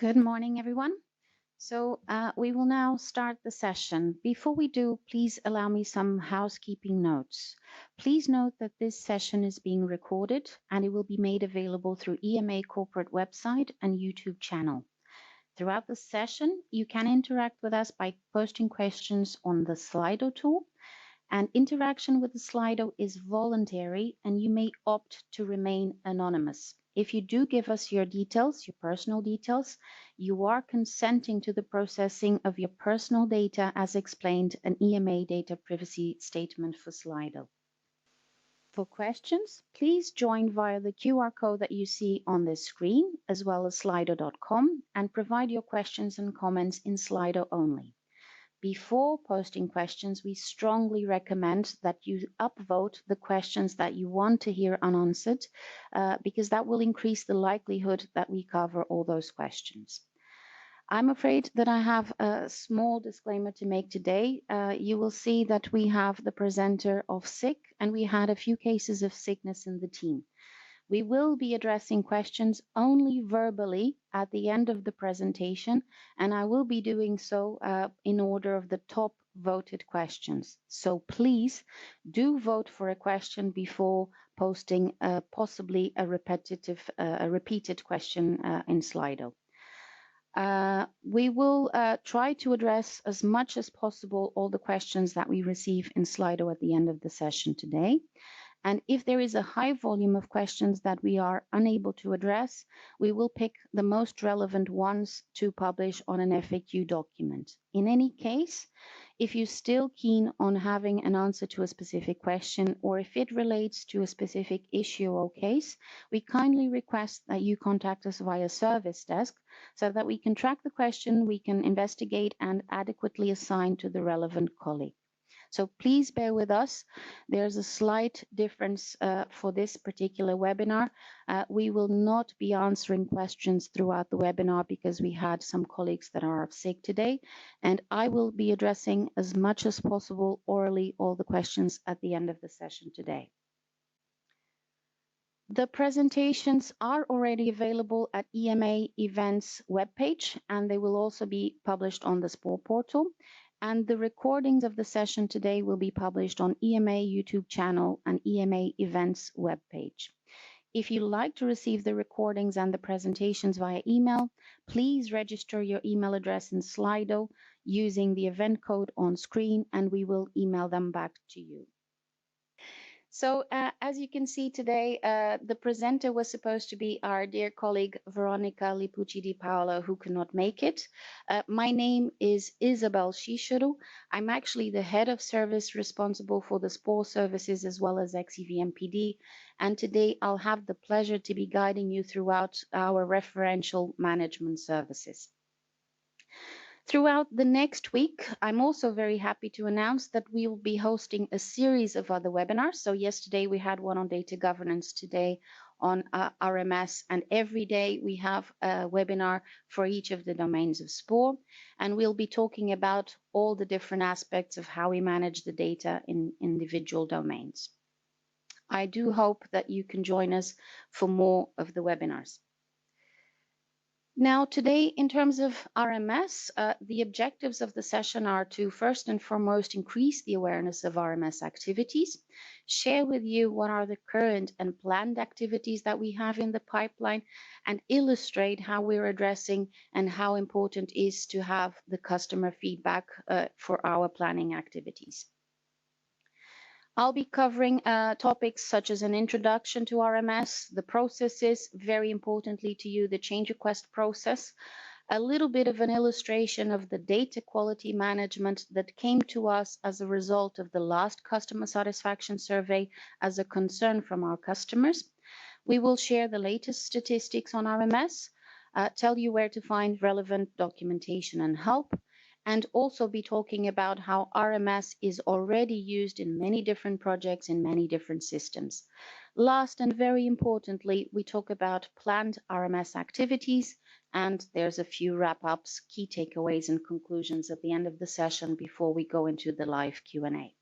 Good morning, everyone. We will now start the session. Before we do, please allow me some housekeeping notes. Please note that this session is being recorded and it will be made available through EMA corporate website and YouTube channel. Throughout the session, you can interact with us by posting questions on the Slido tool, and interaction with the Slido is voluntary and you may opt to remain anonymous. If you do give us your details, your personal details, you are consenting to the processing of your personal data as explained in EMA data privacy statement for Slido. For questions, please join via the QR code that you see on this screen, as well as slido.com, and provide your questions and comments in Slido only. Before posting questions, we strongly recommend that you upvote the questions that you want to hear unanswered, because that will increase the likelihood that we cover all those questions. I'm afraid that I have a small disclaimer to make today. You will see that we have the presenter off sick, and we had a few cases of sickness in the team. We will be addressing questions only verbally at the end of the presentation, and I will be doing so in order of the top voted questions. So please do vote for a question before posting possibly a repeated question in Slido. We will try to address as much as possible all the questions that we receive in Slido at the end of the session today. And if there is a high volume of questions that we are unable to address, we will pick the most relevant ones to publish on an FAQ document. In any case, if you're still keen on having an answer to a specific question, or if it relates to a specific issue or case, we kindly request that you contact us via service desk so that we can track the question, we can investigate and adequately assign to the relevant colleague. So please bear with us. There's a slight difference for this particular webinar. We will not be answering questions throughout the webinar because we had some colleagues that are sick today, and I will be addressing as much as possible orally all the questions at the end of the session today. The presentations are already available at EMA events webpage, and they will also be published on the sport portal. And the recordings of the session today will be published on EMA YouTube channel and EMA events webpage. If you'd like to receive the recordings and the presentations via email, please register your email address in Slido using the event code on screen, and we will email them back to you. So as you can see today, the presenter was supposed to be our dear colleague Veronica Lipucci Di Paolo, who could not make it. My name is Isabel Shishuru. I'm actually the head of service responsible for the sport services as well as XEVMPD. And today I'll have the pleasure to be guiding you throughout our referential management services. Throughout the next week, I'm also very happy to announce that we will be hosting a series of other webinars. So yesterday we had one on data governance, today on RMS, and every day we have a webinar for each of the domains of sport. And we'll be talking about all the different aspects of how we manage the data in individual domains. I do hope that you can join us for more of the webinars. Now, today, in terms of RMS, the objectives of the session are to first and foremost increase the awareness of RMS activities, share with you what are the current and planned activities that we have in the pipeline, and illustrate how we're addressing and how important it is to have the customer feedback for our planning activities. I'll be covering topics such as an introduction to RMS, the processes, very importantly to you, the change request process, a little bit of an illustration of the data quality management that came to us as a result of the last customer satisfaction survey as a concern from our customers. We will share the latest statistics on RMS, tell you where to find relevant documentation and help, and also be talking about how RMS is already used in many different projects in many different systems. Last and very importantly, we talk about planned RMS activities, and there's a few wrap-ups, key takeaways and conclusions at the end of the session before we go into the live Q&A.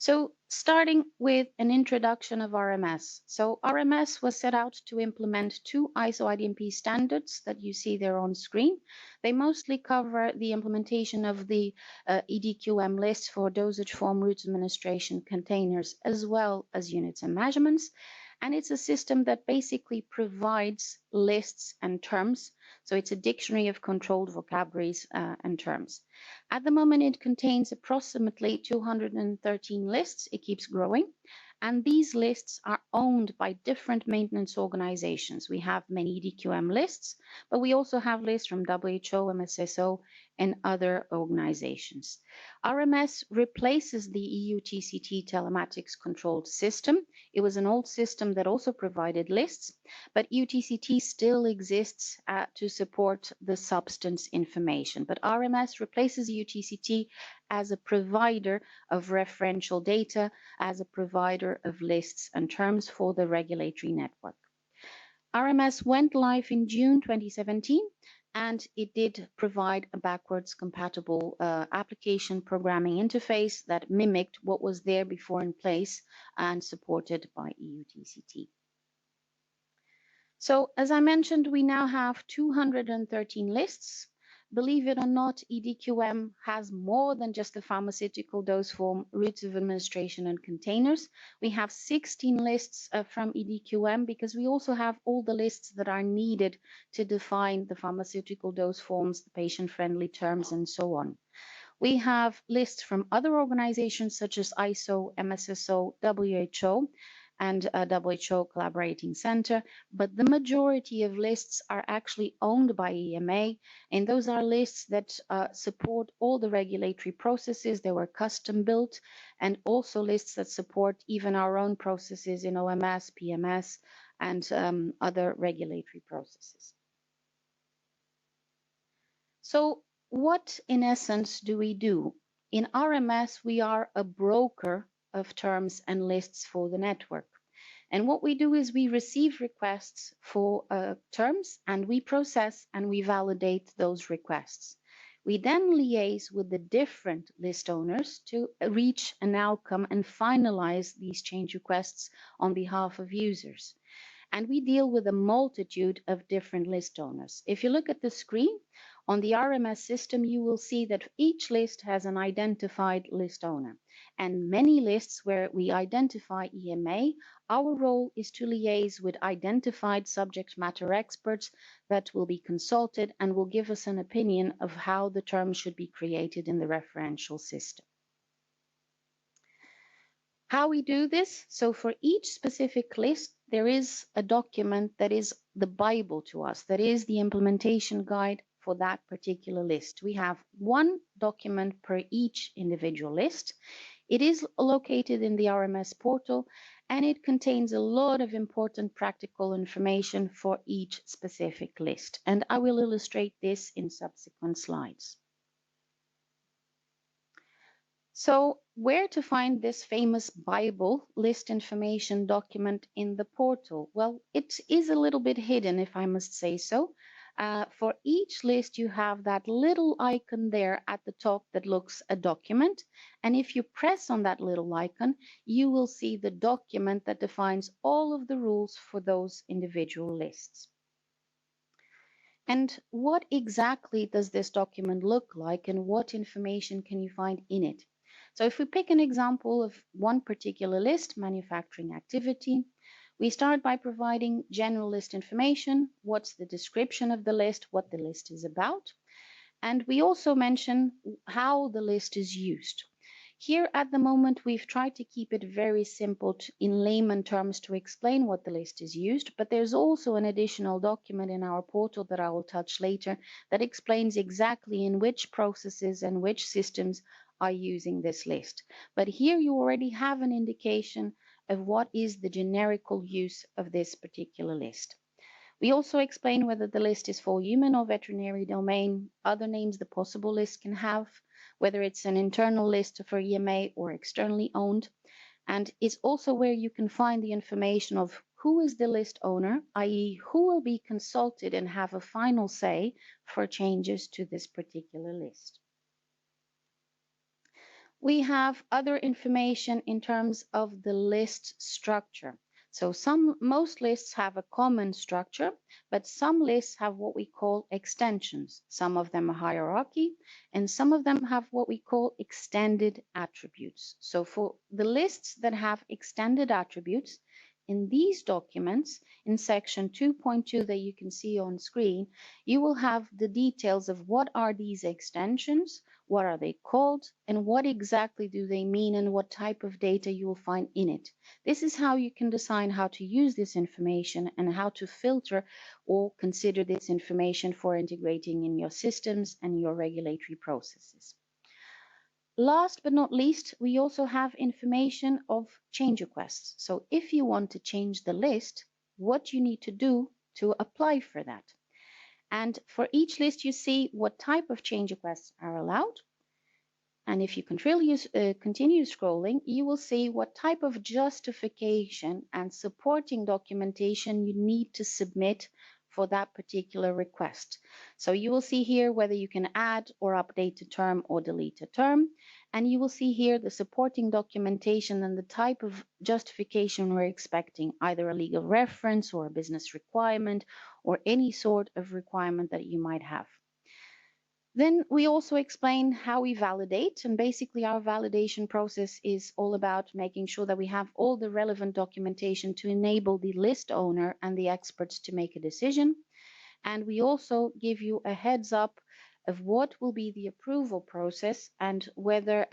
So starting with an introduction of RMS. So RMS was set out to implement two ISO IDMP standards that you see there on screen. They mostly cover the implementation of the EDQM list for dosage form route administration containers, as well as units and measurements. And it's a system that basically provides lists and terms. So it's a dictionary of controlled vocabularies and terms. At the moment, it contains approximately 213 lists. It keeps growing. And these lists are owned by different maintenance organizations. We have many EDQM lists, but we also have lists from WHO, MSSO, and other organizations. RMS replaces the EU TCT telematics controlled system. It was an old system that also provided lists, but UTCT still exists to support the substance information. But RMS replaces UTCT as a provider of referential data, as a provider of lists and terms for the regulatory network. RMS went live in June 2017, and it did provide a backwards compatible application programming interface that mimicked what was there before in place and supported by EU TCT. So as I mentioned, we now have 213 lists. Believe it or not, EDQM has more than just the pharmaceutical dose form, routes of administration, and containers. We have 16 lists from EDQM because we also have all the lists that are needed to define the pharmaceutical dose forms, the patient-friendly terms, and so on. We have lists from other organizations such as ISO, MSSO, WHO, and WHO Collaborating Center, but the majority of lists are actually owned by EMA, and those are lists that support all the regulatory processes. They were custom built, and also lists that support even our own processes in OMS, PMS, and other regulatory processes. So what, in essence, do we do? In RMS, we are a broker of terms and lists for the network. And what we do is we receive requests for terms, and we process and we validate those requests. We then liaise with the different list owners to reach an outcome and finalize these change requests on behalf of users. And we deal with a multitude of different list owners. If you look at the screen, on the RMS system, you will see that each list has an identified list owner. And many lists where we identify EMA, our role is to liaise with identified subject matter experts that will be consulted and will give us an opinion of how the term should be created in the referential system. How we do this? So for each specific list, there is a document that is the Bible to us, that is the implementation guide for that particular list. We have one document per each individual list. It is located in the RMS portal, and it contains a lot of important practical information for each specific list. And I will illustrate this in subsequent slides. So where to find this famous Bible list information document in the portal? Well, it is a little bit hidden, if I must say so. For each list, you have that little icon there at the top that looks a document. And if you press on that little icon, you will see the document that defines all of the rules for those individual lists. And what exactly does this document look like, and what information can you find in it? So if we pick an example of one particular list, manufacturing activity, we start by providing general list information, what's the description of the list, what the list is about, and we also mention how the list is used. Here at the moment, we've tried to keep it very simple in layman terms to explain what the list is used, but there's also an additional document in our portal that I will touch later that explains exactly in which processes and which systems are using this list. But here you already have an indication of what is the generical use of this particular list. We also explain whether the list is for human or veterinary domain, other names the possible list can have, whether it's an internal list for EMA or externally owned, and it's also where you can find the information of who is the list owner, i.e. who will be consulted and have a final say for changes to this particular list. We have other information in terms of the list structure. So most lists have a common structure, but some lists have what we call extensions. Some of them are hierarchy, and some of them have what we call extended attributes. So for the lists that have extended attributes, in these documents, in section 2.2 that you can see on screen, you will have the details of what are these extensions, what are they called, and what exactly do they mean, and what type of data you will find in it. This is how you can decide how to use this information and how to filter or consider this information for integrating in your systems and your regulatory processes. Last but not least, we also have information of change requests. So if you want to change the list, what you need to do to apply for that. And for each list, you see what type of change requests are allowed. And if you continue scrolling, you will see what type of justification and supporting documentation you need to submit for that particular request. So you will see here whether you can add or update a term or delete a term. And you will see here the supporting documentation and the type of justification we're expecting, either a legal reference or a business requirement or any sort of requirement that you might have. Then we also explain how we validate, and basically our validation process is all about making sure that we have all the relevant documentation to enable the list owner and the experts to make a decision. And we also give you a heads up of what will be the approval process and whether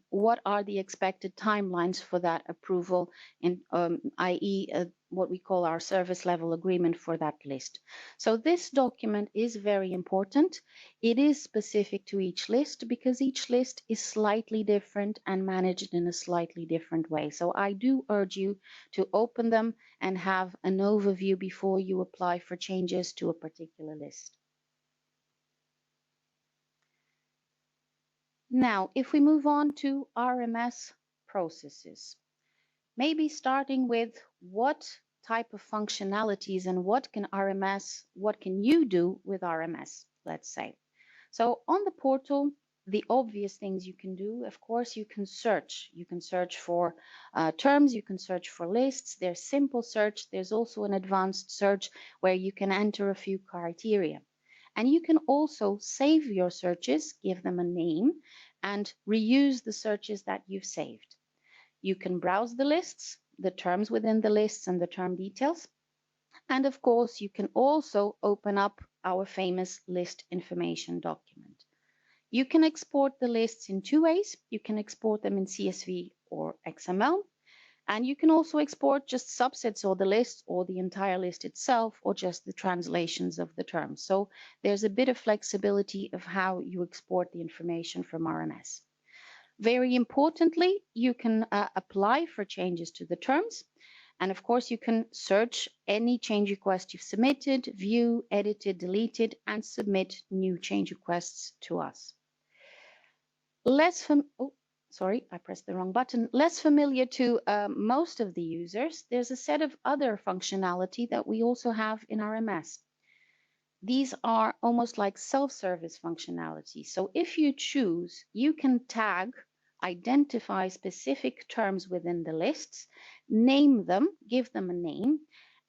what are the expected timelines for that approval, i.e. what we call our service level agreement for that list. So this document is very important. It is specific to each list because each list is slightly different and managed in a slightly different way. So I do urge you to open them and have an overview before you apply for changes to a particular list. Now, if we move on to RMS processes, maybe starting with what type of functionalities and what can you do with RMS, let's say. So on the portal, the obvious things you can do, of course, you can search. You can search for terms, you can search for lists. There's simple search. There's also an advanced search where you can enter a few criteria. And you can also save your searches, give them a name, and reuse the searches that you've saved. You can browse the lists, the terms within the lists, and the term details. And of course, you can also open up our famous list information document. You can export the lists in two ways. You can export them in CSV or XML. And you can also export just subsets of the list or the entire list itself or just the translations of the terms. So there's a bit of flexibility of how you export the information from RMS. Very importantly, you can apply for changes to the terms. And of course, you can search any change request you've submitted, view, edited, deleted, and submit new change requests to us. Less familiar to most of the users, there's a set of other functionality that we also have in RMS. These are almost like self-service functionality. So if you choose, you can tag, identify specific terms within the lists, name them, give them a name,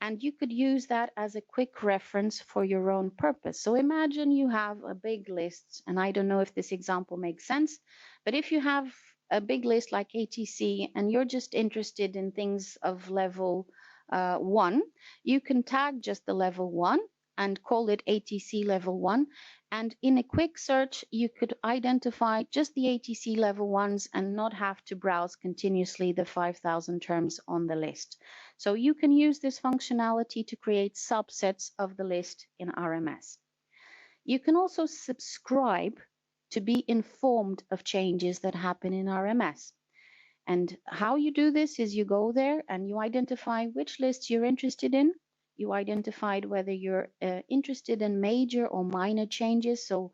and you could use that as a quick reference for your own purpose. So imagine you have a big list, and I don't know if this example makes sense, but if you have a big list like ATC and you're just interested in things of level 1, you can tag just the level 1 and call it ATC level 1. And in a quick search, you could identify just the ATC level 1s and not have to browse continuously the 5,000 terms on the list. So you can use this functionality to create subsets of the list in RMS. You can also subscribe to be informed of changes that happen in RMS. And how you do this is you go there and you identify which lists you're interested in. You identified whether you're interested in major or minor changes, so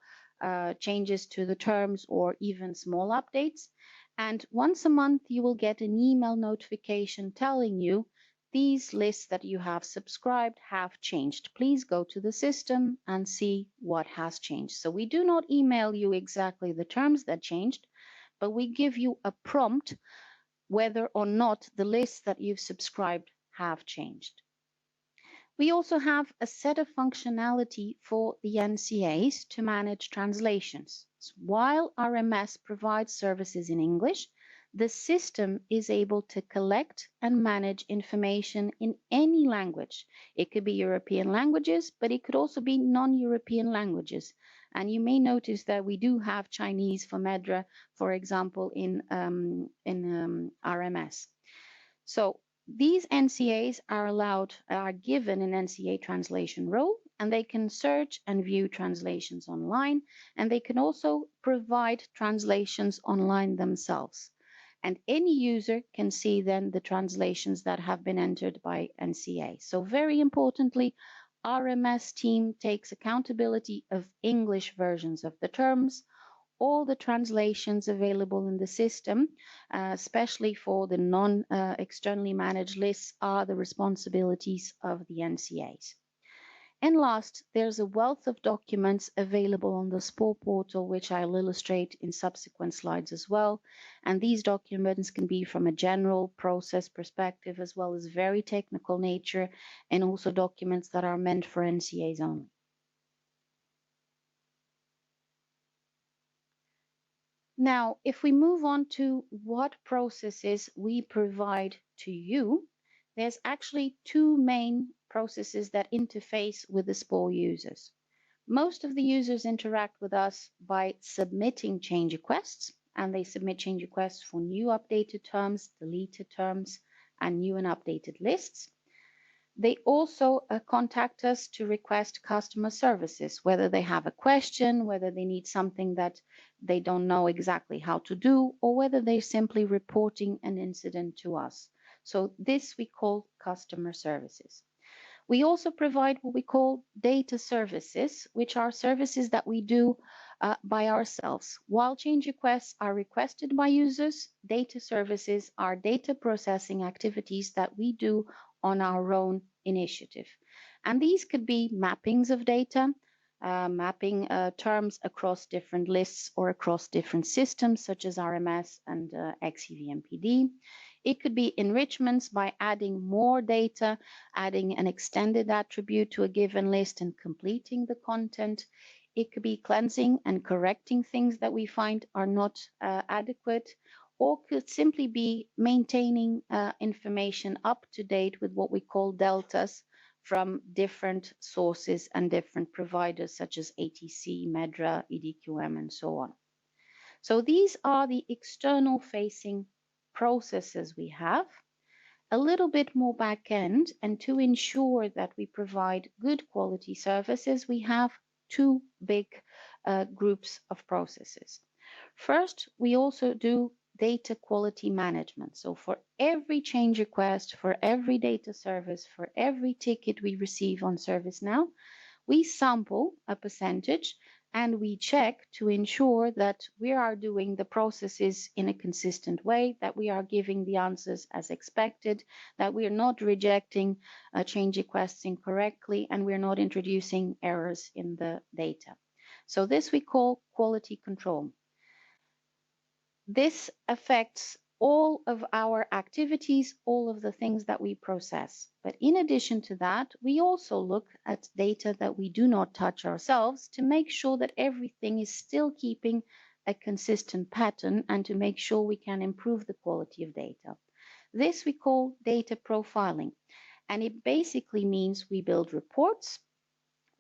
changes to the terms or even small updates. And once a month, you will get an email notification telling you these lists that you have subscribed have changed. Please go to the system and see what has changed. So we do not email you exactly the terms that changed, but we give you a prompt whether or not the lists that you've subscribed have changed. We also have a set of functionality for the NCAs to manage translations. While RMS provides services in English, the system is able to collect and manage information in any language. It could be European languages, but it could also be non-European languages. And you may notice that we do have Chinese for MEDRA, for example, in RMS. So these NCAs are given an NCA translation role, and they can search and view translations online, and they can also provide translations online themselves. And any user can see then the translations that have been entered by NCA. So very importantly, RMS team takes accountability of English versions of the terms, all the translations available in the system, especially for the non-externally managed lists, are the responsibilities of the NCAs. And last, there's a wealth of documents available on the SPOR portal, which I'll illustrate in subsequent slides as well. And these documents can be from a general process perspective, as well as very technical nature, and also documents that are meant for NCAs only. Now, if we move on to what processes we provide to you, there's actually two main processes that interface with the SPOR users. Most of the users interact with us by submitting change requests, and they submit change requests for new updated terms, deleted terms, and new and updated lists. They also contact us to request customer services, whether they have a question, whether they need something that they don't know exactly how to do, or whether they're simply reporting an incident to us. So this we call customer services. We also provide what we call data services, which are services that we do by ourselves. While change requests are requested by users, data services are data processing activities that we do on our own initiative. And these could be mappings of data, mapping terms across different lists or across different systems, such as RMS and XEVMPD. It could be enrichments by adding more data, adding an extended attribute to a given list and completing the content. It could be cleansing and correcting things that we find are not adequate, or could simply be maintaining information up to date with what we call deltas from different sources and different providers such as ATC, MEDRA, EDQM, and so on. So these are the external facing processes we have. A little bit more back end, and to ensure that we provide good quality services, we have two big groups of processes. First, we also do data quality management. So for every change request, for every data service, for every ticket we receive on ServiceNow, we sample a percentage and we check to ensure that we are doing the processes in a consistent way, that we are giving the answers as expected, that we are not rejecting change requests incorrectly, and we're not introducing errors in the data. So this we call quality control. This affects all of our activities, all of the things that we process. But in addition to that, we also look at data that we do not touch ourselves to make sure that everything is still keeping a consistent pattern and to make sure we can improve the quality of data. This we call data profiling, and it basically means we build reports.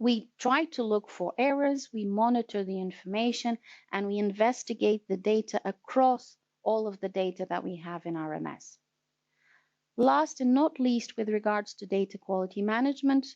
We try to look for errors, we monitor the information, and we investigate the data across all of the data that we have in RMS. Last and not least, with regards to data quality management,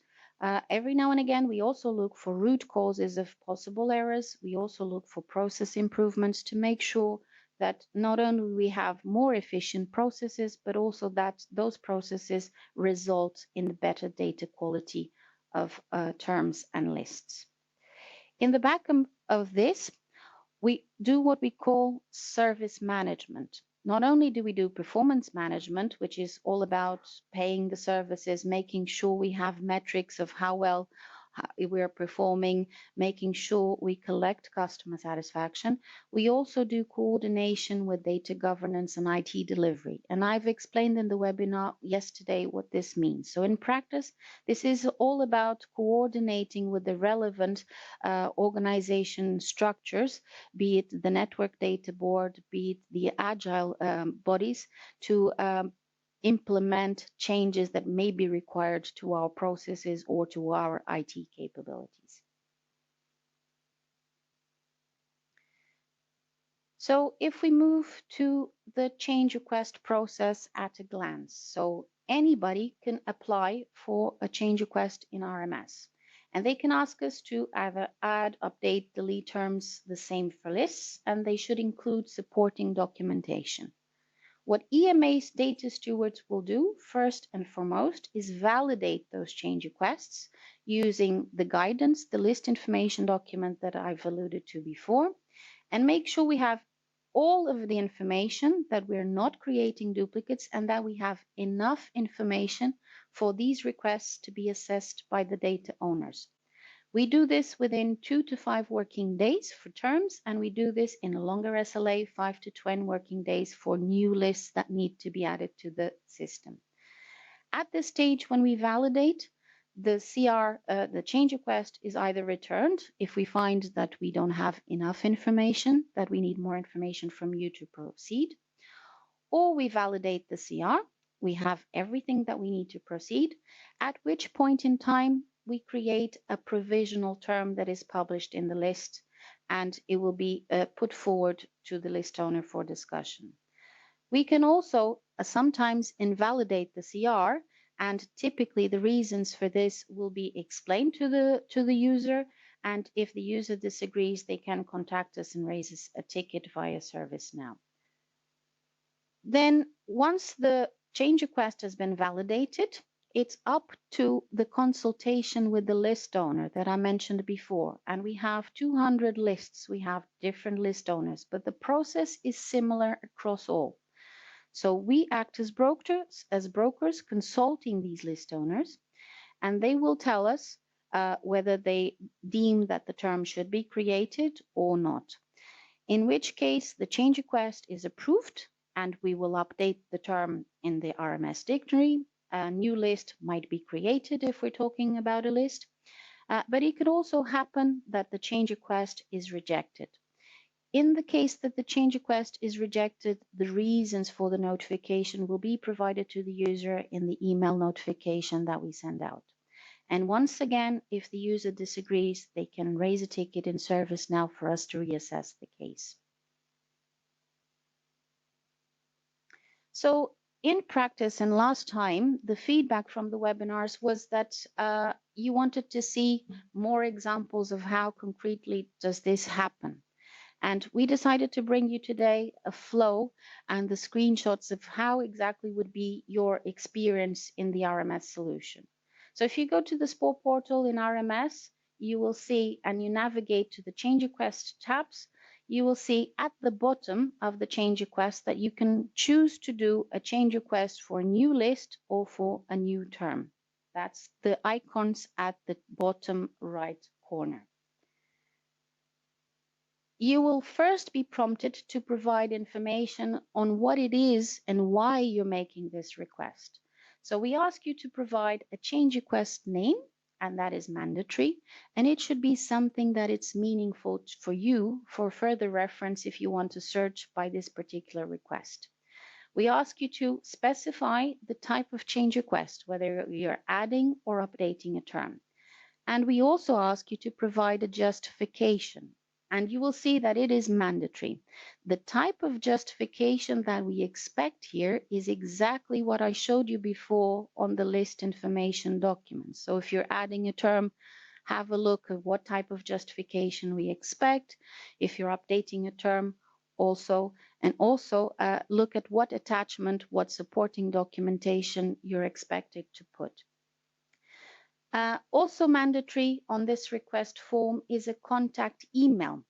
every now and again, we also look for root causes of possible errors. We also look for process improvements to make sure that not only we have more efficient processes, but also that those processes result in better data quality of terms and lists. In the back of this, we do what we call service management. Not only do we do performance management, which is all about paying the services, making sure we have metrics of how well we're performing, making sure we collect customer satisfaction. We also do coordination with data governance and IT delivery. And I've explained in the webinar yesterday what this means. So in practice, this is all about coordinating with the relevant organization structures, be it the network data board, be it the agile bodies, to implement changes that may be required to our processes or to our IT capabilities. So if we move to the change request process at a glance, so anybody can apply for a change request in RMS, and they can ask us to either add, update, delete terms, the same for lists, and they should include supporting documentation. What EMA's data stewards will do first and foremost is validate those change requests using the guidance, the list information document that I've alluded to before, and make sure we have all of the information, that we're not creating duplicates, and that we have enough information for these requests to be assessed by the data owners. We do this within 2 to 5 working days for terms, and we do this in a longer SLA, 5 to 10 working days for new lists that need to be added to the system. At this stage, when we validate, the CR, the change request is either returned if we find that we don't have enough information, that we need more information from you to proceed, or we validate the CR. We have everything that we need to proceed, at which point in time we create a provisional term that is published in the list, and it will be put forward to the list owner for discussion. We can also sometimes invalidate the CR, and typically the reasons for this will be explained to the user, and if the user disagrees, they can contact us and raise a ticket via ServiceNow. Then once the change request has been validated, it's up to the consultation with the list owner that I mentioned before. And we have 200 lists. We have different list owners, but the process is similar across all. So we act as brokers consulting these list owners, and they will tell us whether they deem that the term should be created or not. In which case the change request is approved, and we will update the term in the RMS dictionary. A new list might be created if we're talking about a list, but it could also happen that the change request is rejected. In the case that the change request is rejected, the reasons for the notification will be provided to the user in the email notification that we send out. And once again, if the user disagrees, they can raise a ticket in ServiceNow for us to reassess the case. So in practice, and last time, the feedback from the webinars was that you wanted to see more examples of how concretely does this happen. And we decided to bring you today a flow and the screenshots of how exactly would be your experience in the RMS solution. So if you go to the Sport portal in RMS, you will see, and you navigate to the change request tabs, you will see at the bottom of the change request that you can choose to do a change request for a new list or for a new term. That's the icons at the bottom right corner. You will first be prompted to provide information on what it is and why you're making this request. So we ask you to provide a change request name, and that is mandatory, and it should be something that it's meaningful for you for further reference if you want to search by this particular request. We ask you to specify the type of change request, whether you're adding or updating a term. And we also ask you to provide a justification. And you will see that it is mandatory. The type of justification that we expect here is exactly what I showed you before on the list information document. So if you're adding a term, have a look at what type of justification we expect. If you're updating a term, also, and also look at what attachment, what supporting documentation you're expected to put. Also mandatory on this request form is a contact email.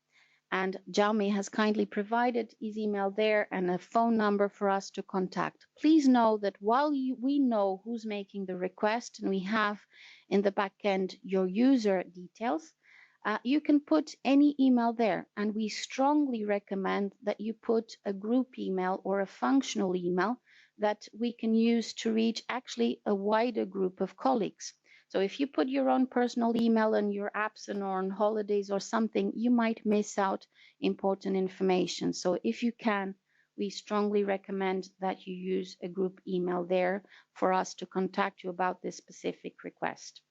And Jaume has kindly provided his email there and a phone number for us to contact. Please know that while we know who's making the request and we have in the back end your user details, you can put any email there. And we strongly recommend that you put a group email or a functional email that we can use to reach actually a wider group of colleagues. So if you put your own personal email and you're absent or on holidays or something, you might miss out important information. So if you can, we strongly recommend that you use a group email there for us to contact you about this specific request.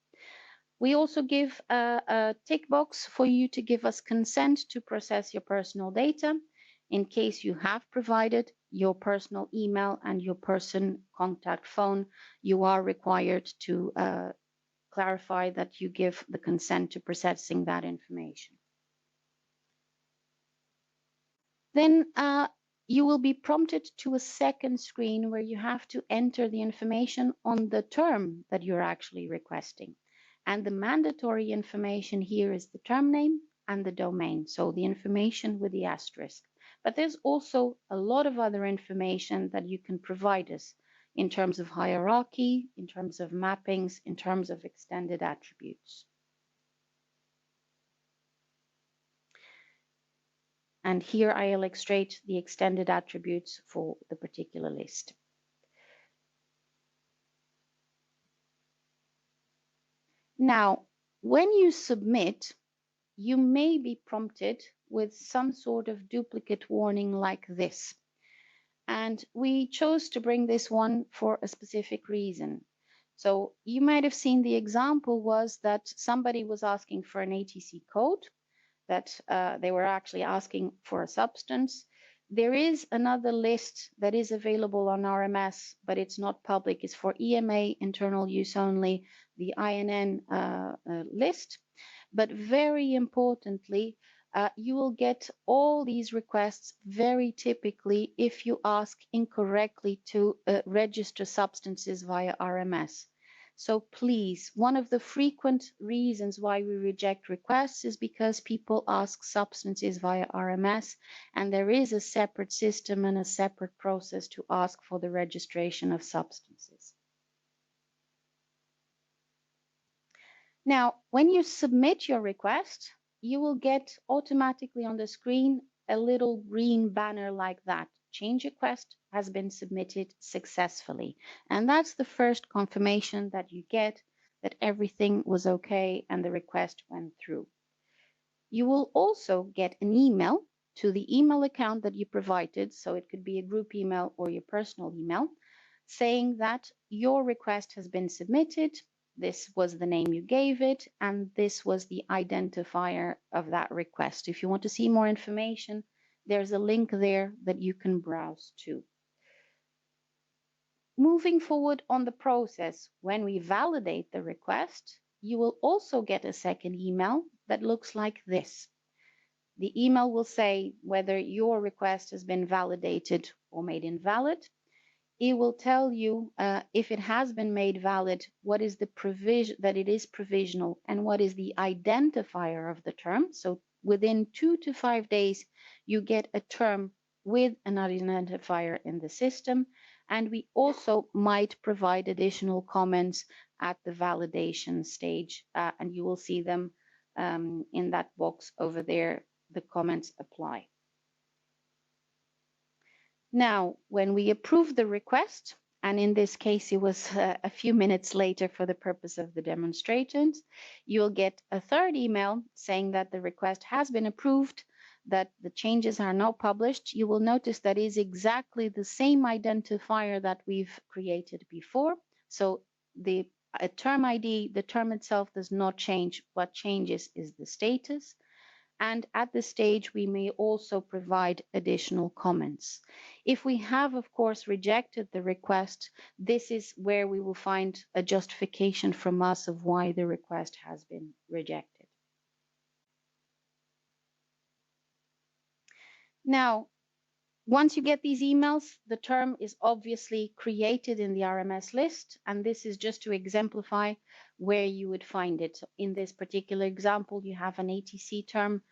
We also give a tick box for you to give us consent to process your personal data. In case you have provided your personal email and your person contact phone, you are required to clarify that you give the consent to processing that information. Then you will be prompted to a second screen where you have to enter the information on the term that you're actually requesting. And the mandatory information here is the term name and the domain, so the information with the asterisk. But there's also a lot of other information that you can provide us in terms of hierarchy, in terms of mappings, in terms of extended attributes. And here I illustrate the extended attributes for the particular list. Now, when you submit, you may be prompted with some sort of duplicate warning like this. And we chose to bring this one for a specific reason. So you might have seen the example was that somebody was asking for an ATC code, that they were actually asking for a substance. There is another list that is available on RMS, but it's not public. It's for EMA, internal use only, the INN list. But very importantly, you will get all these requests very typically if you ask incorrectly to register substances via RMS. So please, one of the frequent reasons why we reject requests is because people ask substances via RMS, and there is a separate system and a separate process to ask for the registration of substances. Now, when you submit your request, you will get automatically on the screen a little green banner like that. Change request has been submitted successfully. And that's the first confirmation that you get that everything was okay and the request went through. You will also get an email to the email account that you provided, so it could be a group email or your personal email, saying that your request has been submitted. This was the name you gave it, and this was the identifier of that request. If you want to see more information, there's a link there that you can browse to. Moving forward on the process, when we validate the request, you will also get a second email that looks like this. The email will say whether your request has been validated or made invalid. It will tell you if it has been made valid, what is the provision that it is provisional and what is the identifier of the term. So within 2 to 5 days, you get a term with an identifier in the system. And we also might provide additional comments at the validation stage, and you will see them in that box over there. The comments apply. Now, when we approve the request, and in this case, it was a few minutes later for the purpose of the demonstrations, you'll get a third email saying that the request has been approved, that the changes are now published. You will notice that is exactly the same identifier that we've created before. So the term ID, the term itself does not change. What changes is the status. And at this stage, we may also provide additional comments. If we have, of course, rejected the request, this is where we will find a justification from us of why the request has been rejected. Now, once you get these emails, the term is obviously created in the RMS list, and this is just to exemplify where you would find it. So in this particular example, you have an ATC term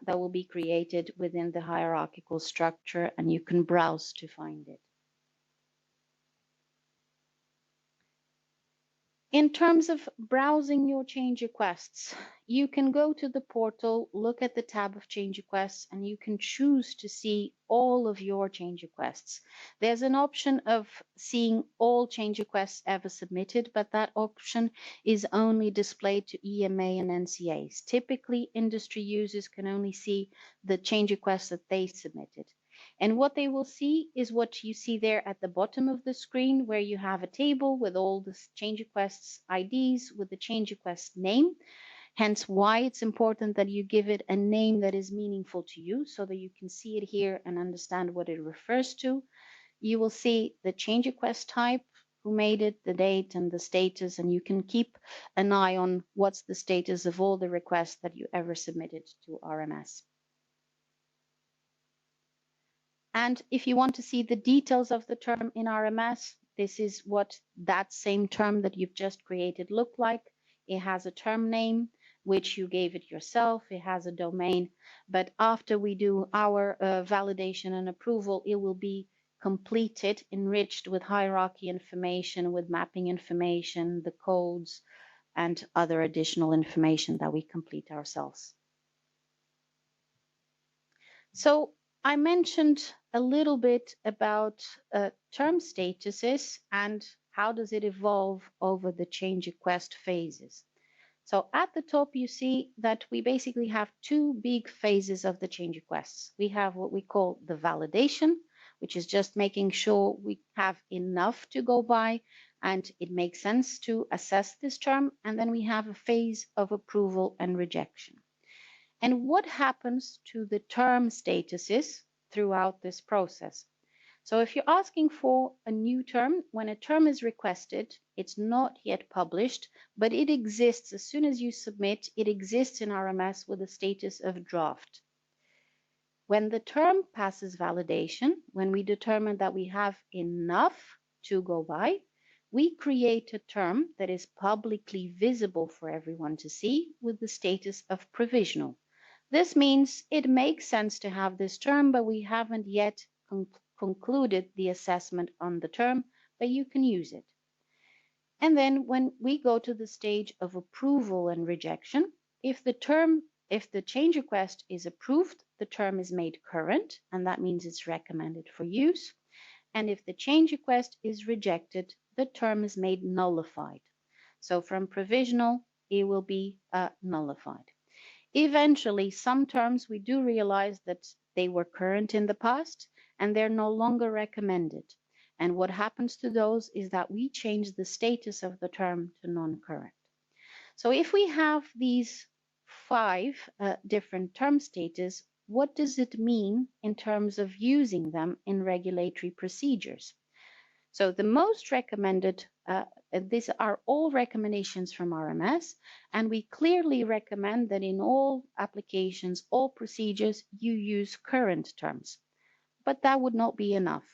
that will be created within the hierarchical structure, and you can browse to find it. In terms of browsing your change requests, you can go to the portal, look at the tab of change requests, and you can choose to see all of your change requests. There's an option of seeing all change requests ever submitted, but that option is only displayed to EMA and NCAs. Typically, industry users can only see the change requests that they submitted. And what they will see is what you see there at the bottom of the screen, where you have a table with all the change requests IDs with the change request name. Hence why it's important that you give it a name that is meaningful to you so that you can see it here and understand what it refers to. You will see the change request type, who made it, the date, and the status, and you can keep an eye on what's the status of all the requests that you ever submitted to RMS. And if you want to see the details of the term in RMS, this is what that same term that you've just created looked like. It has a term name, which you gave it yourself. It has a domain. But after we do our validation and approval, it will be completed, enriched with hierarchy information, with mapping information, the codes, and other additional information that we complete ourselves. So I mentioned a little bit about term statuses and how does it evolve over the change request phases. So at the top, you see that we basically have two big phases of the change requests. We have what we call the validation, which is just making sure we have enough to go by and it makes sense to assess this term. And then we have a phase of approval and rejection. And what happens to the term statuses throughout this process? So if you're asking for a new term, when a term is requested, it's not yet published, but it exists. As soon as you submit, it exists in RMS with a status of draft. When the term passes validation, when we determine that we have enough to go by, we create a term that is publicly visible for everyone to see with the status of provisional. This means it makes sense to have this term, but we haven't yet concluded the assessment on the term, but you can use it. And then when we go to the stage of approval and rejection, if the change request is approved, the term is made current, and that means it's recommended for use. And if the change request is rejected, the term is made nullified. So from provisional, it will be nullified. Eventually, some terms we do realize that they were current in the past and they're no longer recommended. And what happens to those is that we change the status of the term to non-current. So if we have these 5 different term status, what does it mean in terms of using them in regulatory procedures? So the most recommended, these are all recommendations from RMS, and we clearly recommend that in all applications, all procedures, you use current terms. But that would not be enough.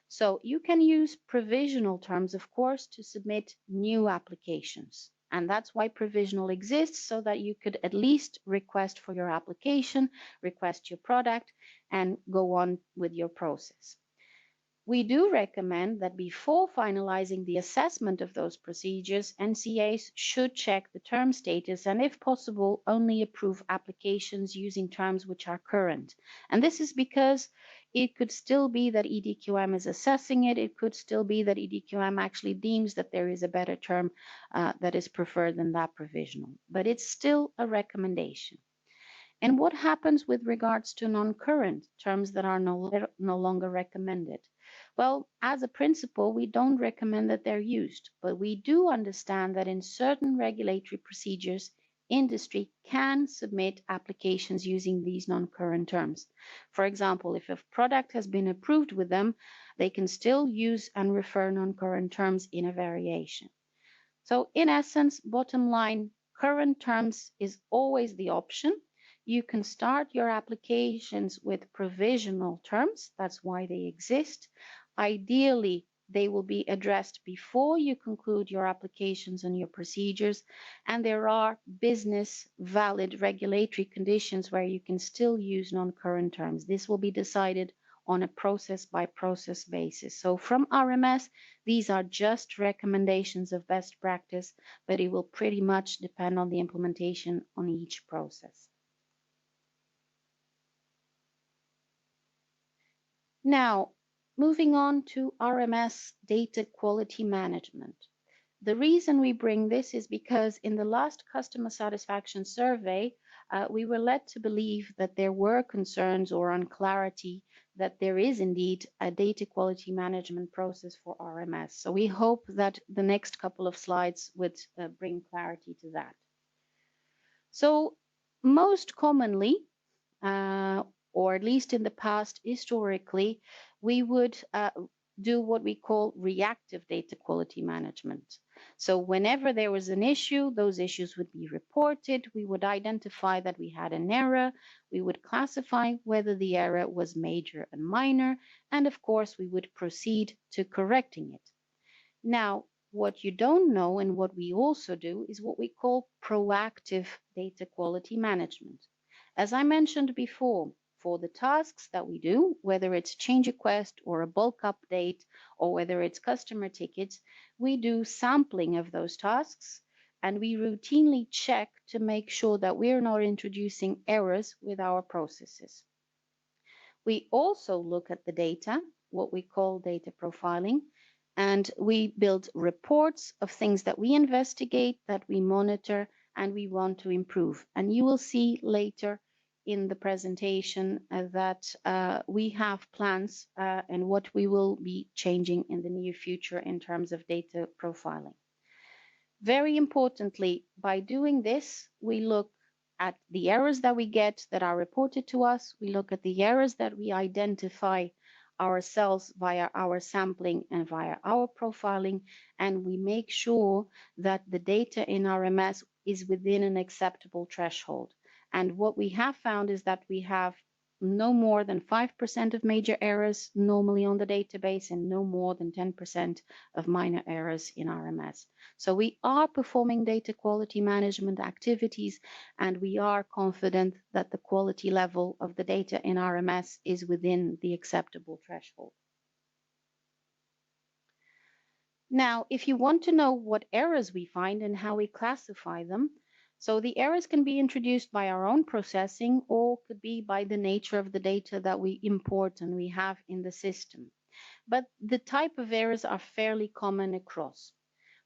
So you can use provisional terms, of course, to submit new applications. And that's why provisional exists, so that you could at least request for your application, request your product, and go on with your process. We do recommend that before finalizing the assessment of those procedures, NCAs should check the term status and, if possible, only approve applications using terms which are current. And this is because it could still be that EDQM is assessing it. It could still be that EDQM actually deems that there is a better term that is preferred than that provisional. But it's still a recommendation. And what happens with regards to non-current terms that are no longer recommended? Well, as a principle, we don't recommend that they're used, but we do understand that in certain regulatory procedures, industry can submit applications using these non-current terms. For example, if a product has been approved with them, they can still use and refer non-current terms in a variation. So in essence, bottom line, current terms is always the option. You can start your applications with provisional terms. That's why they exist. Ideally, They will be addressed before you conclude your applications and your procedures. And there are business valid regulatory conditions where you can still use non-current terms. This will be decided on a process by process basis. So from RMS, these are just recommendations of best practice, but it will pretty much depend on the implementation on each process. Now, moving on to RMS data quality management. The reason we bring this is because in the last customer satisfaction survey, we were led to believe that there were concerns or unclarity that there is indeed a data quality management process for RMS. So we hope that the next couple of slides would bring clarity to that. So most commonly, or at least in the past, historically, we would do what we call reactive data quality management. So whenever there was an issue, those issues would be reported. We would identify that we had an error. We would classify whether the error was major and minor. And of course, we would proceed to correcting it. Now, what you don't know and what we also do is what we call proactive data quality management. As I mentioned before, for the tasks that we do, whether it's change request or a bulk update, or whether it's customer tickets, we do sampling of those tasks and we routinely check to make sure that we're not introducing errors with our processes. We also look at the data, what we call data profiling, and we build reports of things that we investigate, that we monitor, and we want to improve. And you will see later in the presentation that we have plans and what we will be changing in the near future in terms of data profiling. Very importantly, by doing this, we look at the errors that we get that are reported to us. We look at the errors that we identify ourselves via our sampling and via our profiling, and we make sure that the data in RMS is within an acceptable threshold. And what we have found is that we have no more than 5% of major errors normally on the database and no more than 10% of minor errors in RMS. So we are performing data quality management activities, and we are confident that the quality level of the data in RMS is within the acceptable threshold. Now, if you want to know what errors we find and how we classify them, so the errors can be introduced by our own processing or could be by the nature of the data that we import and we have in the system. But the type of errors are fairly common across.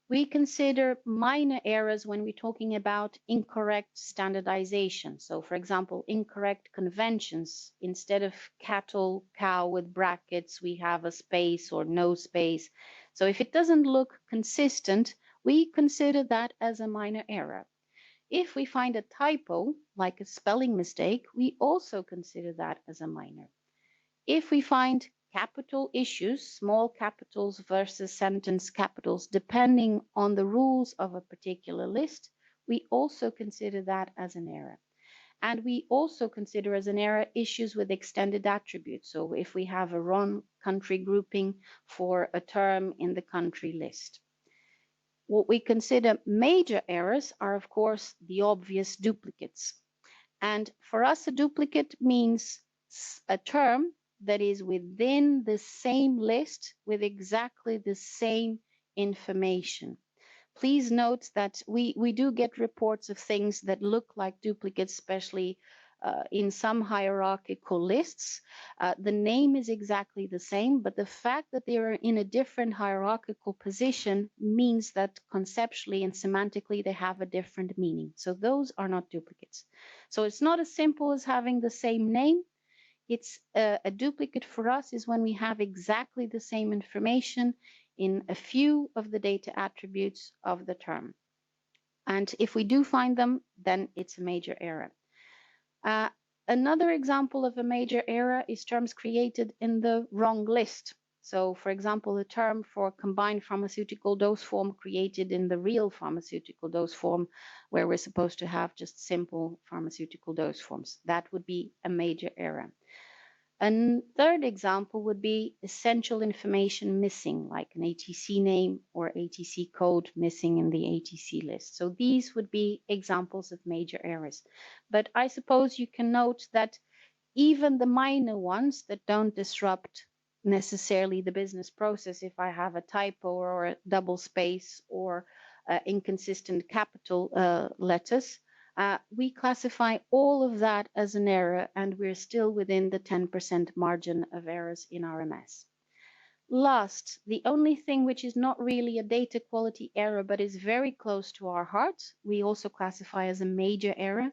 We consider minor errors when we're talking about incorrect standardization. So for example, incorrect conventions. Instead of cattle, cow with brackets, we have a space or no space. So if it doesn't look consistent, we consider that as a minor error. If we find a typo, like a spelling mistake, we also consider that as a minor. If we find capital issues, small capitals versus sentence capitals, depending on the rules of a particular list, we also consider that as an error. And we also consider as an error issues with extended attributes. So if we have a wrong country grouping for a term in the country list. What we consider major errors are, of course, the obvious duplicates. And for us, a duplicate means a term that is within the same list with exactly the same information. Please note that we do get reports of things that look like duplicates, especially in some hierarchical lists. The name is exactly the same, but the fact that they are in a different hierarchical position means that conceptually and semantically they have a different meaning. So those are not duplicates. So it's not as simple as having the same name. It's a duplicate for us is when we have exactly the same information in a few of the data attributes of the term. And if we do find them, then it's a major error. Another example of a major error is terms created in the wrong list. So, for example, a term for combined pharmaceutical dose form created in the real pharmaceutical dose form, where we're supposed to have just simple pharmaceutical dose forms. That would be a major error. A third example would be essential information missing, like an ATC name or ATC code missing in the ATC list. So these would be examples of major errors. But I suppose you can note that even the minor ones that don't disrupt necessarily the business process, if I have a typo or a double space or inconsistent capital letters, we classify all of that as an error, and we're still within the 10% margin of errors in RMS. Last, the only thing which is not really a data quality error but is very close to our hearts, we also classify as a major error,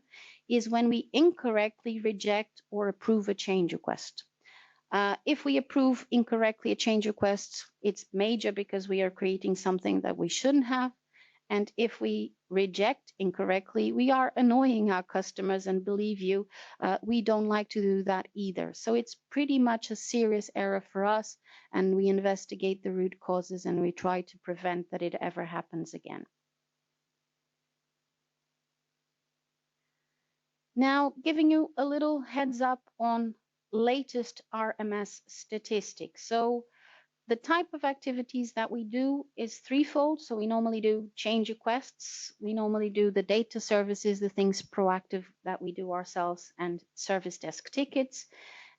is when we incorrectly reject or approve a change request. If we approve incorrectly a change request, it's major because we are creating something that we shouldn't have. And if we reject incorrectly, we are annoying our customers, and believe you, we don't like to do that either. So it's pretty much a serious error for us, and we investigate the root causes and we try to prevent that it ever happens again. Now, giving you a little heads up on latest RMS statistics. So the type of activities that we do is threefold. So we normally do change requests, we normally do the data services, the things proactive that we do ourselves, and service desk tickets.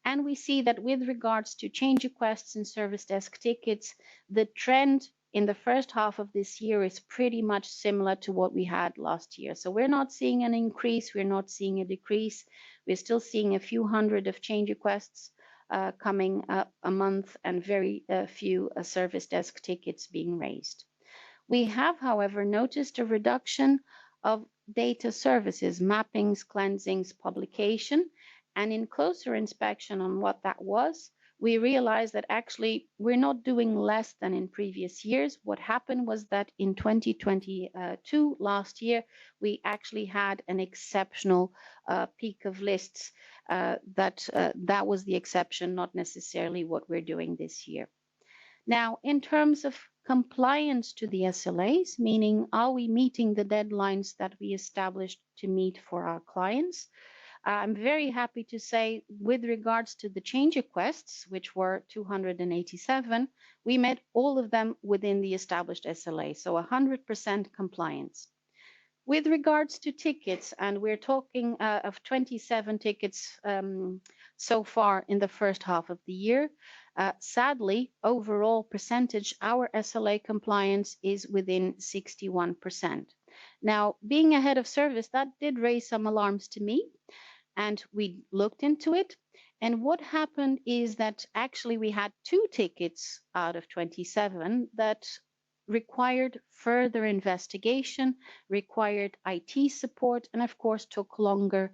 And we see that with regards to change requests and service desk tickets, the trend in the first half of this year is pretty much similar to what we had last year. So we're not seeing an increase, we're not seeing a decrease. We're still seeing a few hundred of change requests coming up a month, and very few service desk tickets being raised. We have, however, noticed a reduction of data services, mappings, cleansings, publication, and in closer inspection on what that was, we realized that actually we're not doing less than in previous years. What happened was that in 2022, last year, we actually had an exceptional peak of lists. That was the exception, not necessarily what we're doing this year. Now, in terms of compliance to the SLAs, meaning are we meeting the deadlines that we established to meet for our clients? I'm very happy to say, with regards to the change requests, which were 287, we met all of them within the established SLA, so 100% compliance. With regards to tickets, and we're talking of 27 tickets so far in the first half of the year, sadly, overall percentage, our SLA compliance is within 61%. Now, being ahead of service, that did raise some alarms to me, and we looked into it. And what happened is that actually we had 2 tickets out of 27 that required further investigation, required IT support, and of course took longer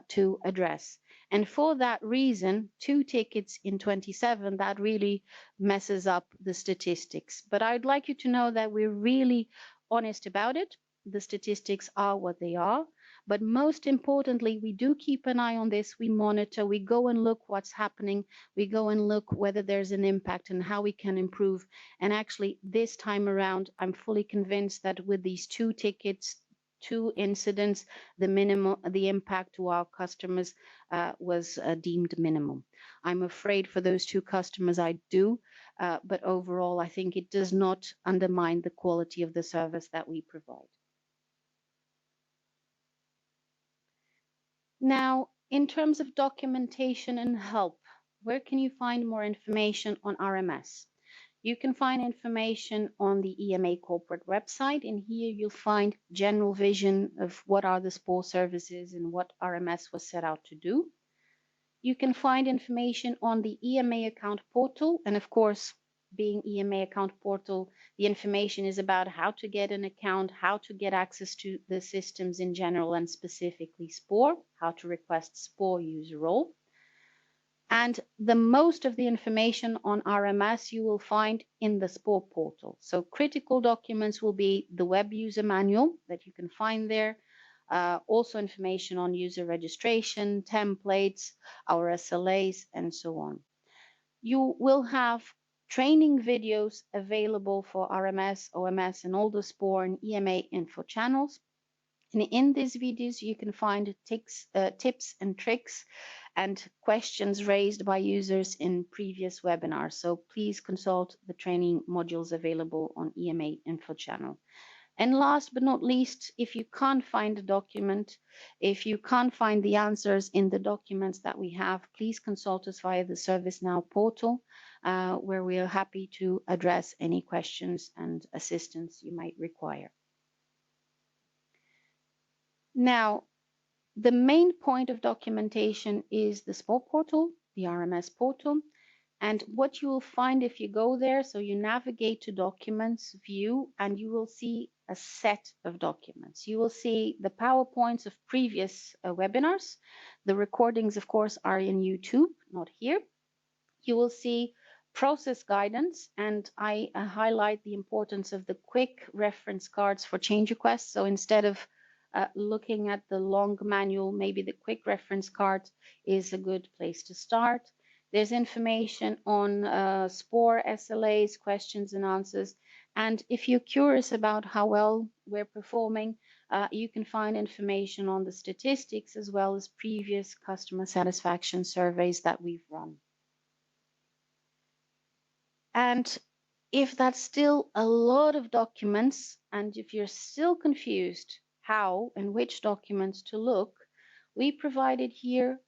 to address. And for that reason, 2 tickets in 27, that really messes up the statistics. But I'd like you to know that we're really honest about it. The statistics are what they are. But most importantly, we do keep an eye on this. We monitor, we go and look what's happening. We go and look whether there's an impact and how we can improve. And actually, this time around, I'm fully convinced that with these 2 tickets, 2 incidents, the impact to our customers was deemed minimum. I'm afraid for those 2 customers, I do. But overall, I think it does not undermine the quality of the service that we provide. Now, in terms of documentation and help, where can you find more information on RMS? You can find information on the EMA corporate website, and here you'll find general vision of what are the SPOR services and what RMS was set out to do. You can find information on the EMA account portal, and of course, being EMA account portal, the information is about how to get an account, how to get access to the systems in general, and specifically SPOR, how to request SPOR user role. And the most of the information on RMS you will find in the SPOR portal. So critical documents will be the web user manual that you can find there. Also information on user registration, templates, our SLAs, and so on. You will have training videos available for RMS, OMS, and all the SPOR and EMA info channels. And in these videos, you can find tips and tricks and questions raised by users in previous webinars. So please consult the training modules available on EMA info channel. And last but not least, if you can't find a document, if you can't find the answers in the documents that we have, please consult us via the ServiceNow portal, where we are happy to address any questions and assistance you might require. Now, the main point of documentation is the SPO portal, the RMS portal. And what you will find if you go there, so you navigate to documents, view, and you will see a set of documents. You will see the PowerPoints of previous webinars. The recordings, of course, are in YouTube, not here. You will see process guidance, and I highlight the importance of the quick reference cards for change requests. So instead of looking at the long manual, maybe the quick reference card is a good place to start. There's information on SPOR, SLAs, questions and answers. And if you're curious about how well we're performing, you can find information on the statistics as well as previous customer satisfaction surveys that we've run. And if that's still a lot of documents, and if you're still confused how and which documents to look, we provided here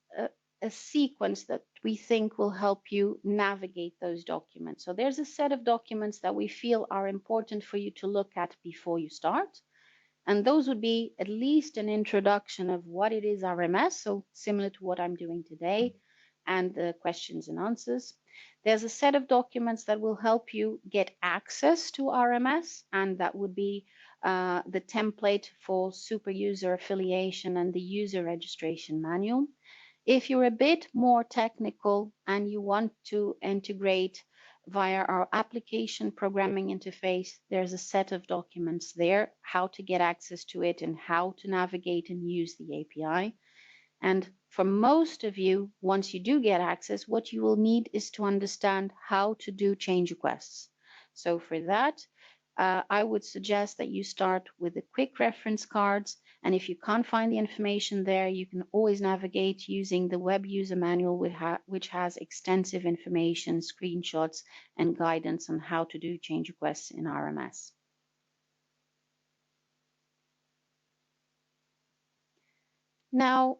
a sequence that we think will help you navigate those documents. So there's a set of documents that we feel are important for you to look at before you start. And those would be at least an introduction of what it is RMS, so similar to what I'm doing today, and the questions and answers. There's a set of documents that will help you get access to RMS, and that would be the template for super user affiliation and the user registration manual. If you're a bit more technical and you want to integrate via our application programming interface, there's a set of documents there, how to get access to it and how to navigate and use the API. And for most of you, once you do get access, what you will need is to understand how to do change requests. So for that, I would suggest that you start with the quick reference cards. And if you can't find the information there, you can always navigate using the web user manual, which has extensive information, screenshots, and guidance on how to do change requests in RMS. Now,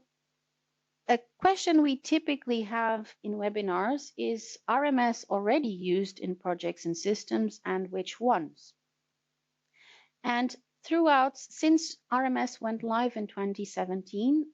a question we typically have in webinars is RMS already used in projects and systems, and which ones? And throughout, since RMS went live in 2017,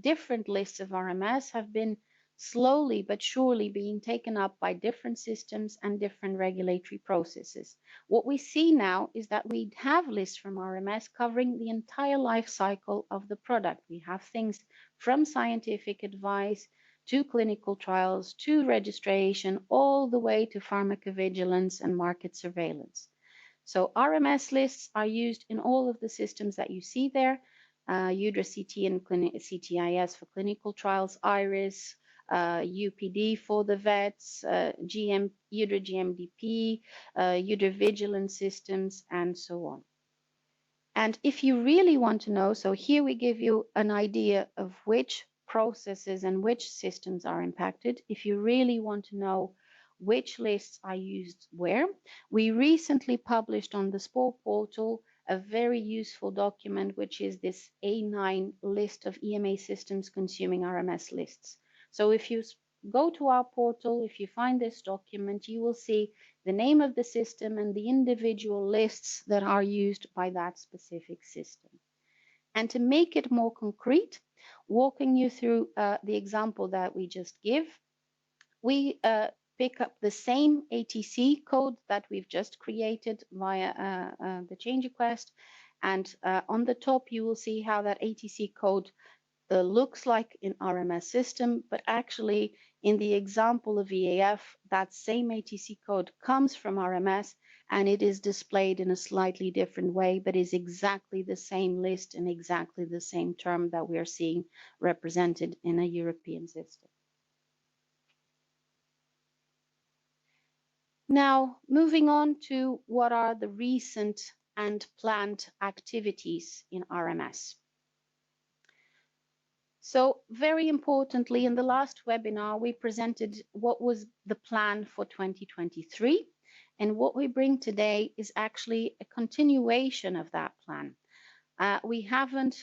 different lists of RMS have been slowly but surely being taken up by different systems and different regulatory processes. What we see now is that we have lists from RMS covering the entire life cycle of the product. We have things from scientific advice to clinical trials to registration, all the way to pharmacovigilance and market surveillance. So RMS lists are used in all of the systems that you see there, UDRA-CT and CTIS for clinical trials, IRIS, UPD for the vets, UDRA GMDP, UDRA vigilance systems, and so on. And if you really want to know, so here we give you an idea of which processes and which systems are impacted. If you really want to know which lists are used where, we recently published on the SPOR portal a very useful document, which is this A9 list of EMA systems consuming RMS lists. So if you go to our portal, if you find this document, you will see the name of the system and the individual lists that are used by that specific system. And to make it more concrete, walking you through the example that we just give, we pick up the same ATC code that we've just created via the change request. And on the top, you will see how that ATC code looks like in RMS system, but actually in the example of EAF, that same ATC code comes from RMS and it is displayed in a slightly different way, but is exactly the same list and exactly the same term that we are seeing represented in a European system. Now, moving on to what are the recent and planned activities in RMS. So very importantly, in the last webinar, we presented what was the plan for 2023. And what we bring today is actually a continuation of that plan. We haven't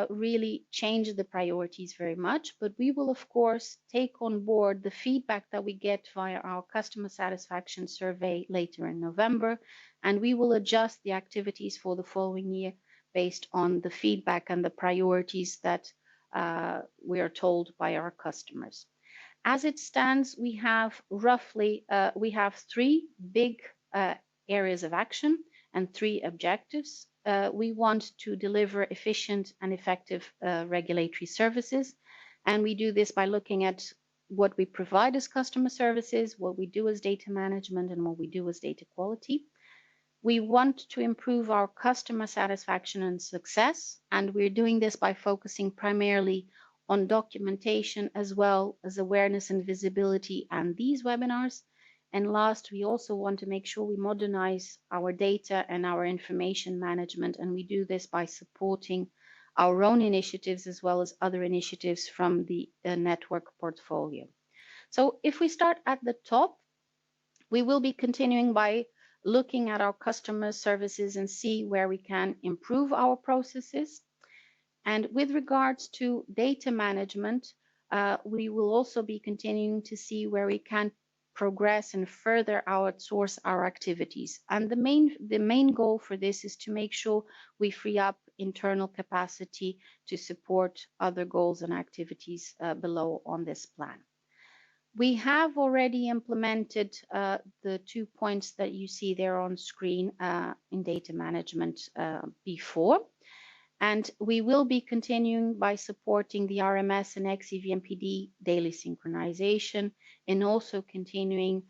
really changed the priorities very much, but we will, of course, take on board the feedback that we get via our customer satisfaction survey later in November, and we will adjust the activities for the following year based on the feedback and the priorities that we are told by our customers. As it stands, we have three big areas of action and three objectives. We want to deliver efficient and effective regulatory services, and we do this by looking at what we provide as customer services, what we do as data management, and what we do as data quality. We want to improve our customer satisfaction and success, and we're doing this by focusing primarily on documentation as well as awareness and visibility and these webinars. And last, we also want to make sure we modernize our data and our information management, and we do this by supporting our own initiatives as well as other initiatives from the network portfolio. So if we start at the top, we will be continuing by looking at our customer services and see where we can improve our processes. And with regards to data management, we will also be continuing to see where we can progress and further outsource our activities. And the main goal for this is to make sure we free up internal capacity to support other goals and activities below on this plan. We have already implemented the 2 points that you see there on screen in data management before. And we will be continuing by supporting the RMS and XEVMPD daily synchronization, and also continuing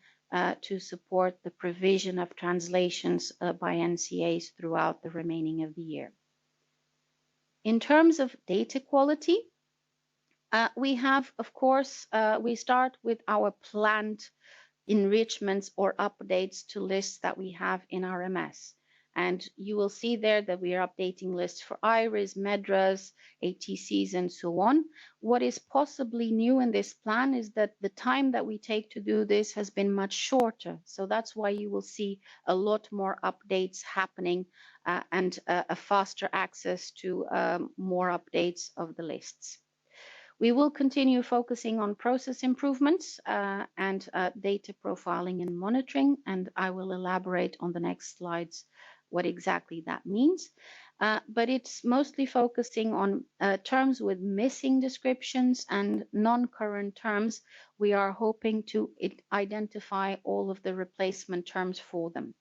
to support the provision of translations by NCAs throughout the remaining of the year. In terms of data quality, we have, of course, we start with our planned enrichments or updates to lists that we have in RMS. And you will see there that we are updating lists for IRIS, MEDRAS, ATCs, and so on. What is possibly new in this plan is that the time that we take to do this has been much shorter. So that's why you will see a lot more updates happening and a faster access to more updates of the lists. We will continue focusing on process improvements and data profiling and monitoring, and I will elaborate on the next slides what exactly that means. But it's mostly focusing on terms with missing descriptions and non-current terms. We are hoping to identify all of the replacement terms for them.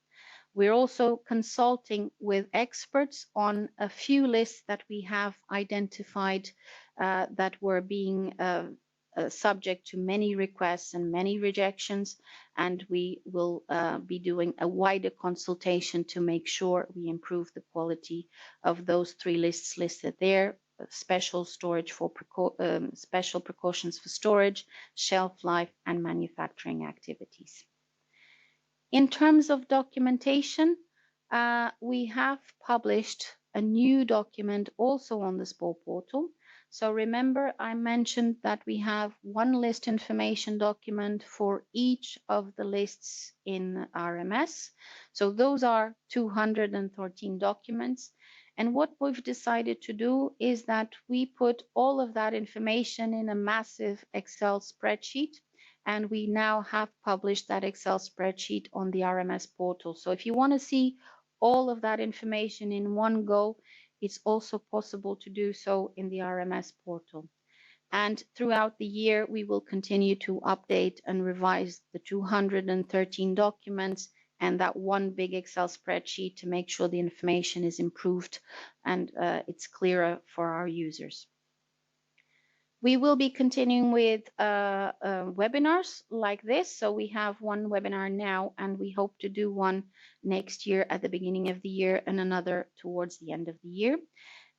We're also consulting with experts on a few lists that we have identified that were being subject to many requests and many rejections, and we will be doing a wider consultation to make sure we improve the quality of those three lists listed there: special storage for special precautions for storage, shelf life, and manufacturing activities. In terms of documentation, we have published a new document also on the SPOR portal. So remember, I mentioned that we have one list information document for each of the lists in RMS. So those are 213 documents. And what we've decided to do is that we put all of that information in a massive Excel spreadsheet. And we now have published that Excel spreadsheet on the RMS portal. So if you want to see all of that information in one go, it's also possible to do so in the RMS portal. And throughout the year, we will continue to update and revise the 213 documents and that one big Excel spreadsheet to make sure the information is improved and it's clearer for our users. We will be continuing with webinars like this. So we have one webinar now, and we hope to do one next year at the beginning of the year and another towards the end of the year.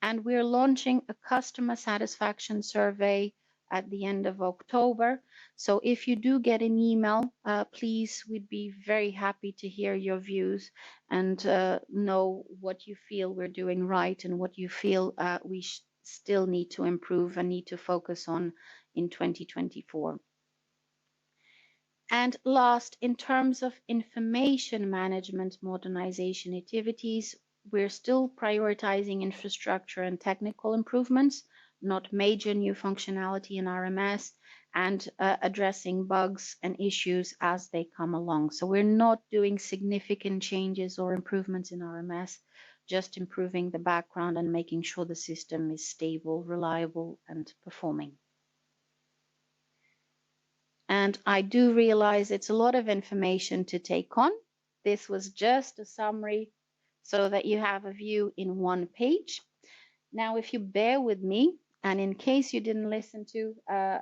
And we're launching a customer satisfaction survey at the end of October. So if you do get an email, please, we'd be very happy to hear your views and know what you feel we're doing right and what you feel we still need to improve and need to focus on in 2024. And last, in terms of information management modernization activities, we're still prioritizing infrastructure and technical improvements, not major new functionality in RMS, and addressing bugs and issues as they come along. So we're not doing significant changes or improvements in RMS, just improving the background and making sure the system is stable, reliable, and performing. And I do realize it's a lot of information to take on. This was just a summary so that you have a view in one page. Now, if you bear with me, and in case you didn't listen to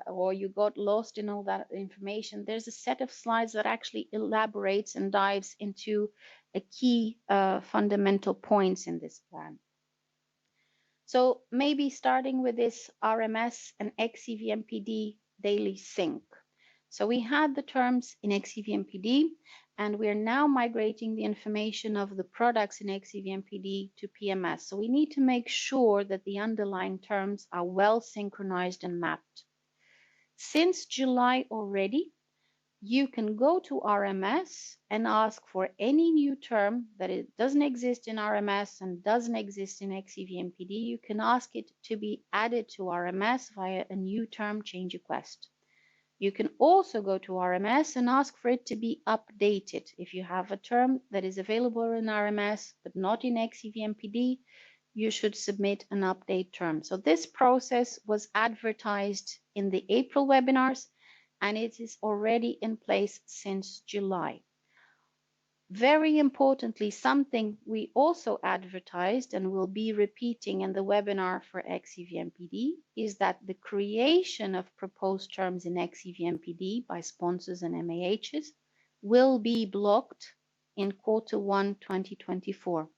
or you got lost in all that information, there's a set of slides that actually elaborates and dives into a key fundamental points in this plan. So maybe starting with this RMS and XCVMPD daily sync. So we had the terms in XCVMPD, and we're now migrating the information of the products in XCVMPD to PMS. So we need to make sure that the underlying terms are well synchronized and mapped. Since July already, you can go to RMS and ask for any new term that it doesn't exist in RMS and doesn't exist in XCVMPD. You can ask it to be added to RMS via a new term change request. You can also go to RMS and ask for it to be updated. If you have a term that is available in RMS but not in XCVMPD, you should submit an update term. So this process was advertised in the April webinars, and it is already in place since July. Very importantly, something we also advertised and will be repeating in the webinar for XCVMPD is that the creation of proposed terms in XCVMPD by sponsors and MAHs will be blocked in Q1 2024.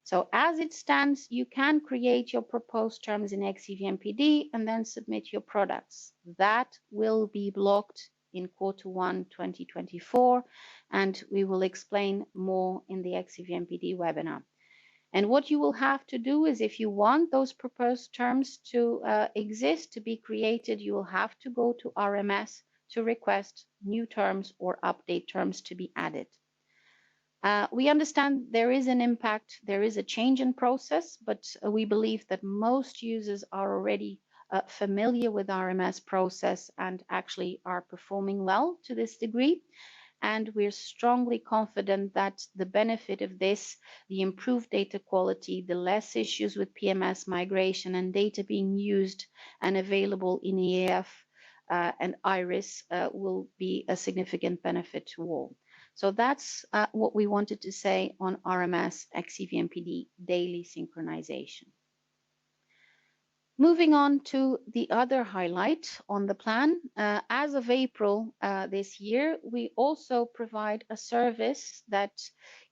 So as it stands, you can create your proposed terms in XCVMPD and then submit your products. That will be blocked in Q1 2024, and we will explain more in the XCVMPD webinar. And what you will have to do is, if you want those proposed terms to exist, to be created, you will have to go to RMS to request new terms or update terms to be added. We understand there is an impact, there is a change in process, but we believe that most users are already familiar with RMS process and actually are performing well to this degree. And we're strongly confident that the benefit of this, the improved data quality, the less issues with PMS migration and data being used and available in EAF and IRIS will be a significant benefit to all. So that's what we wanted to say on RMS XCVMPD daily synchronization. Moving on to the other highlight on the plan, as of April this year, we also provide a service that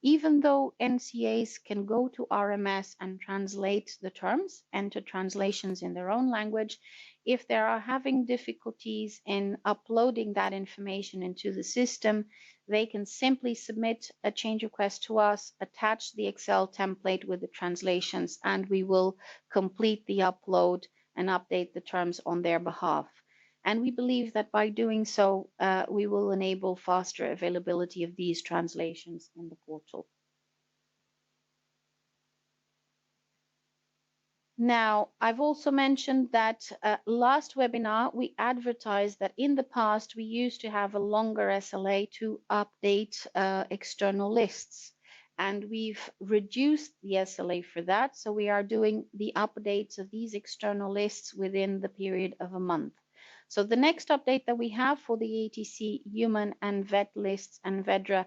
even though NCAs can go to RMS and translate the terms, enter translations in their own language, if they are having difficulties in uploading that information into the system, they can simply submit a change request to us, attach the Excel template with the translations, and we will complete the upload and update the terms on their behalf. And we believe that by doing so, we will enable faster availability of these translations in the portal. Now, I've also mentioned that last webinar, we advertised that in the past, we used to have a longer SLA to update external lists. And we've reduced the SLA for that. So we are doing the updates of these external lists within the period of a month. So the next update that we have for the ATC human and vet lists and VEDRA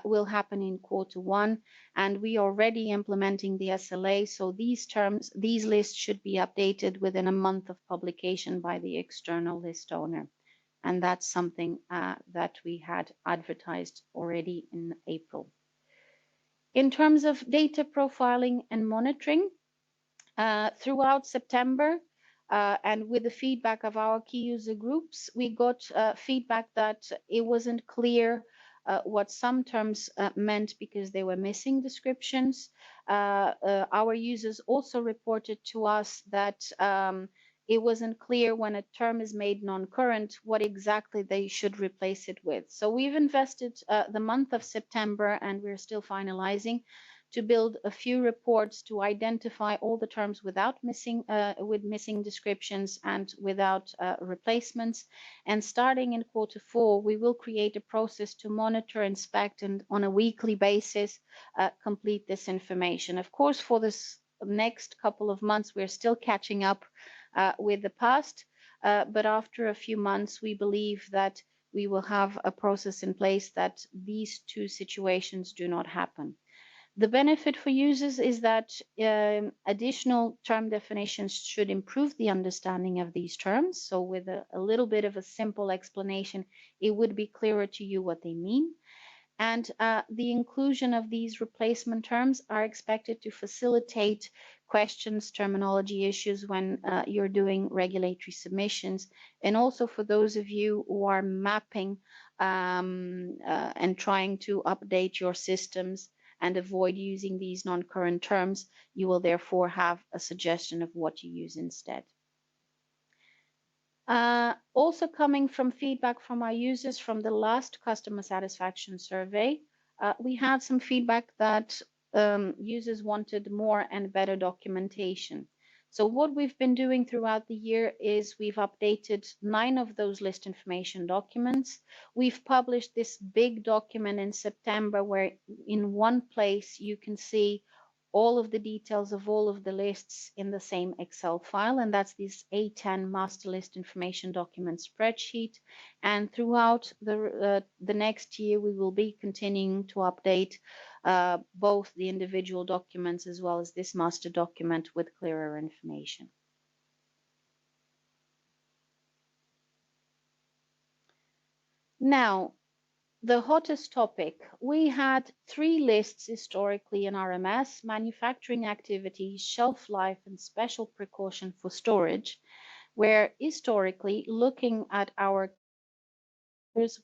will happen in Q1, and we are already implementing the SLA. So these lists should be updated within a month of publication by the external list owner. And that's something that we had advertised already in April. In terms of data profiling and monitoring, throughout September, and with the feedback of our key user groups, we got feedback that it wasn't clear what some terms meant because they were missing descriptions. Our users also reported to us that it wasn't clear when a term is made non-current what exactly they should replace it with. So we've invested the month of September, and we're still finalizing, to build a few reports to identify all the terms without missing descriptions and without replacements. And starting in Q4, we will create a process to monitor, inspect, and on a weekly basis complete this information. Of course, for this next couple of months, we're still catching up with the past, but after a few months, we believe that we will have a process in place that these two situations do not happen. The benefit for users is that additional term definitions should improve the understanding of these terms. So with a little bit of a simple explanation, it would be clearer to you what they mean. And the inclusion of these replacement terms are expected to facilitate questions, terminology issues when you're doing regulatory submissions. And also for those of you who are mapping and trying to update your systems and avoid using these non-current terms, you will therefore have a suggestion of what to use instead. Also coming from feedback from our users from the last customer satisfaction survey, we had some feedback that users wanted more and better documentation. So what we've been doing throughout the year is we've updated 9 of those list information documents. We've published this big document in September where in one place you can see all of the details of all of the lists in the same Excel file, and that's this A10 master list information document spreadsheet. And throughout the next year, we will be continuing to update both the individual documents as well as this master document with clearer information. Now, the hottest topic. We had 3 lists historically in RMS: manufacturing activities, shelf life, and special precaution for storage, where historically, looking at our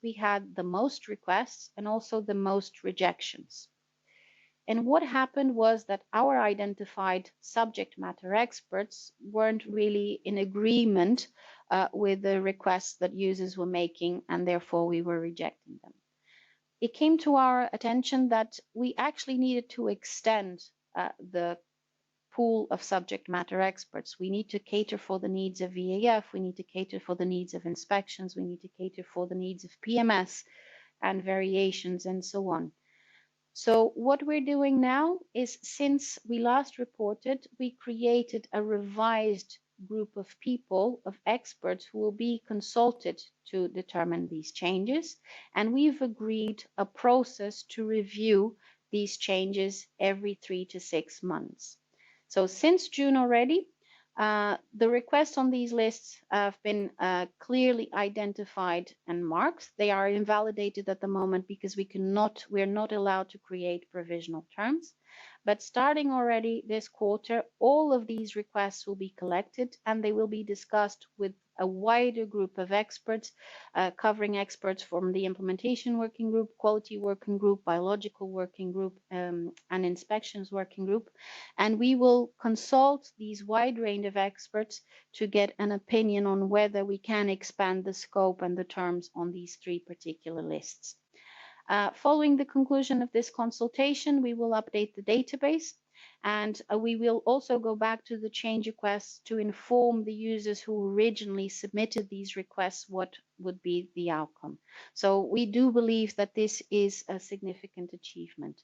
we had the most requests and also the most rejections. And what happened was that our identified subject matter experts weren't really in agreement with the requests that users were making, and therefore we were rejecting them. It came to our attention that we actually needed to extend the pool of subject matter experts. We need to cater for the needs of VAF, we need to cater for the needs of inspections, we need to cater for the needs of PMS and variations and so on. So what we're doing now is, since we last reported, we created a revised group of people, of experts, who will be consulted to determine these changes. And we've agreed a process to review these changes every 3 to 6 months. So since June already, the requests on these lists have been clearly identified and marked. They are invalidated at the moment because we're not allowed to create provisional terms. But starting already this quarter, all of these requests will be collected and they will be discussed with a wider group of experts, covering experts from the implementation working group, quality working group, biological working group, and inspections working group. And we will consult these wide range of experts to get an opinion on whether we can expand the scope and the terms on these 3 particular lists. Following the conclusion of this consultation, we will update the database, and we will also go back to the change requests to inform the users who originally submitted these requests what would be the outcome. So we do believe that this is a significant achievement.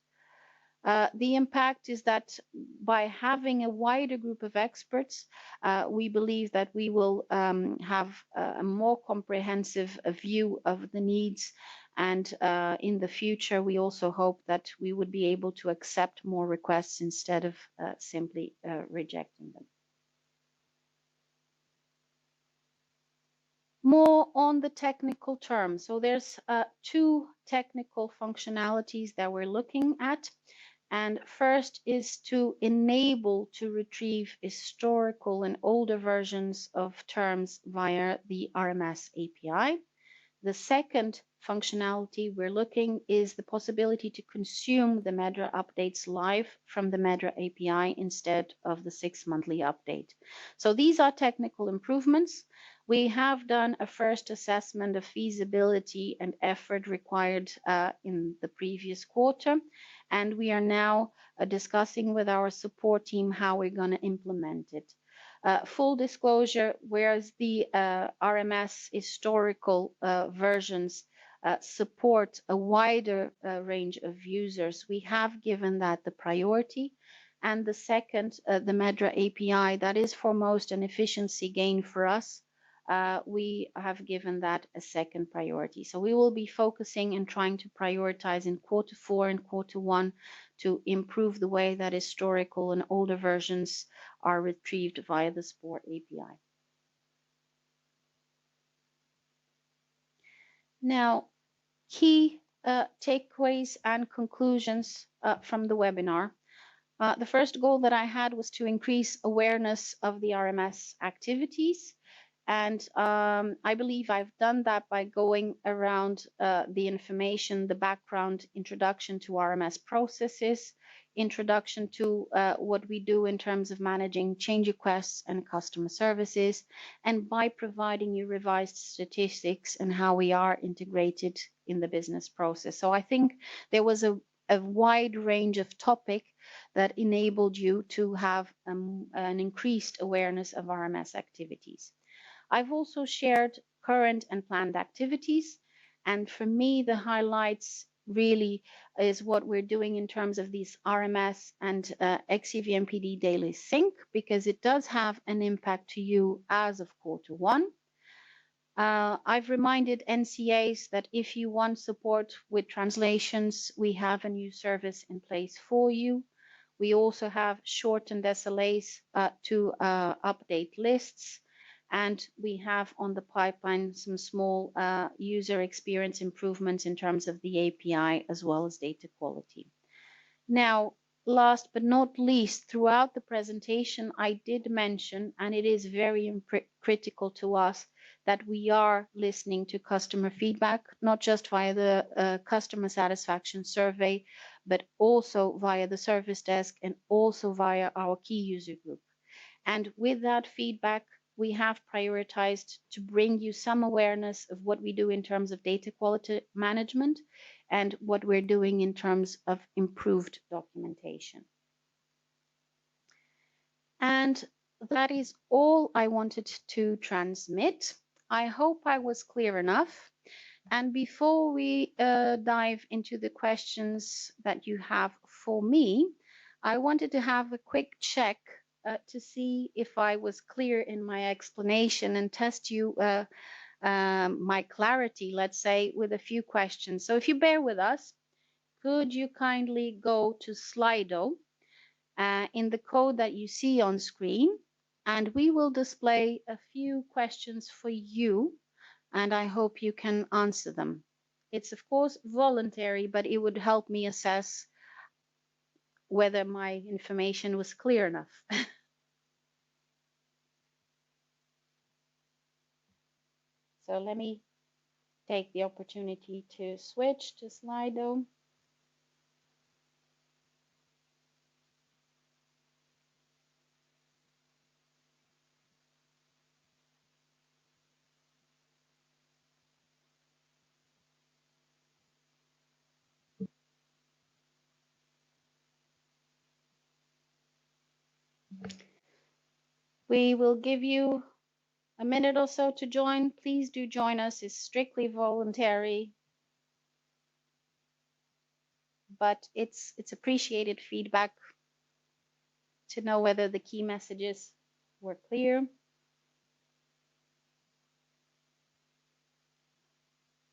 The impact is that by having a wider group of experts, we believe that we will have a more comprehensive view of the needs, and in the future we also hope that we would be able to accept more requests instead of simply rejecting them. More on the technical terms. So there's 2 technical functionalities that we're looking at. And first is to enable to retrieve historical and older versions of terms via the RMS API. The second functionality we're looking is the possibility to consume the Medra updates live from the Medra API instead of the 6-monthly update. So these are technical improvements. We have done a first assessment of feasibility and effort required in the previous quarter, and we are now discussing with our support team how we're going to implement it. Full disclosure, whereas the RMS historical versions support a wider range of users, we have given that the priority. And the second, the Medra API, that is foremost an efficiency gain for us. We have given that a second priority. So we will be focusing and trying to prioritize in Q4 and Q1 to improve the way that historical and older versions are retrieved via the Sport API. Now, key takeaways and conclusions from the webinar. The first goal that I had was to increase awareness of the RMS activities. And I believe I've done that by going around the information, the background, introduction to RMS processes, introduction to what we do in terms of managing change requests and customer services, and by providing you revised statistics and how we are integrated in the business process. So I think there was a wide range of topic that enabled you to have an increased awareness of RMS activities. I've also shared current and planned activities. And for me, the highlights really is what we're doing in terms of these RMS and XCVMPD daily sync, because it does have an impact to you as of Q1. I've reminded NCAs that if you want support with translations, we have a new service in place for you. We also have shortened SLAs to update lists. And we have on the pipeline some small user experience improvements in terms of the API as well as data quality. Now, last but not least, throughout the presentation, I did mention, and it is very critical to us, that we are listening to customer feedback, not just via the customer satisfaction survey, but also via the service desk and also via our key user group. And with that feedback, we have prioritized to bring you some awareness of what we do in terms of data quality management and what we're doing in terms of improved documentation. And that is all I wanted to transmit. I hope I was clear enough. And before we dive into the questions that you have for me, I wanted to have a quick check to see if I was clear in my explanation and test you my clarity, let's say, with a few questions. So if you bear with us, could you kindly go to Slido in the code that you see on screen, and we will display a few questions for you, and I hope you can answer them. It's of course voluntary, but it would help me assess whether my information was clear enough. So let me take the opportunity to switch to Slido. We will give you a minute or so to join. Please do join us. It's strictly voluntary, but it's appreciated feedback to know whether the key messages were clear.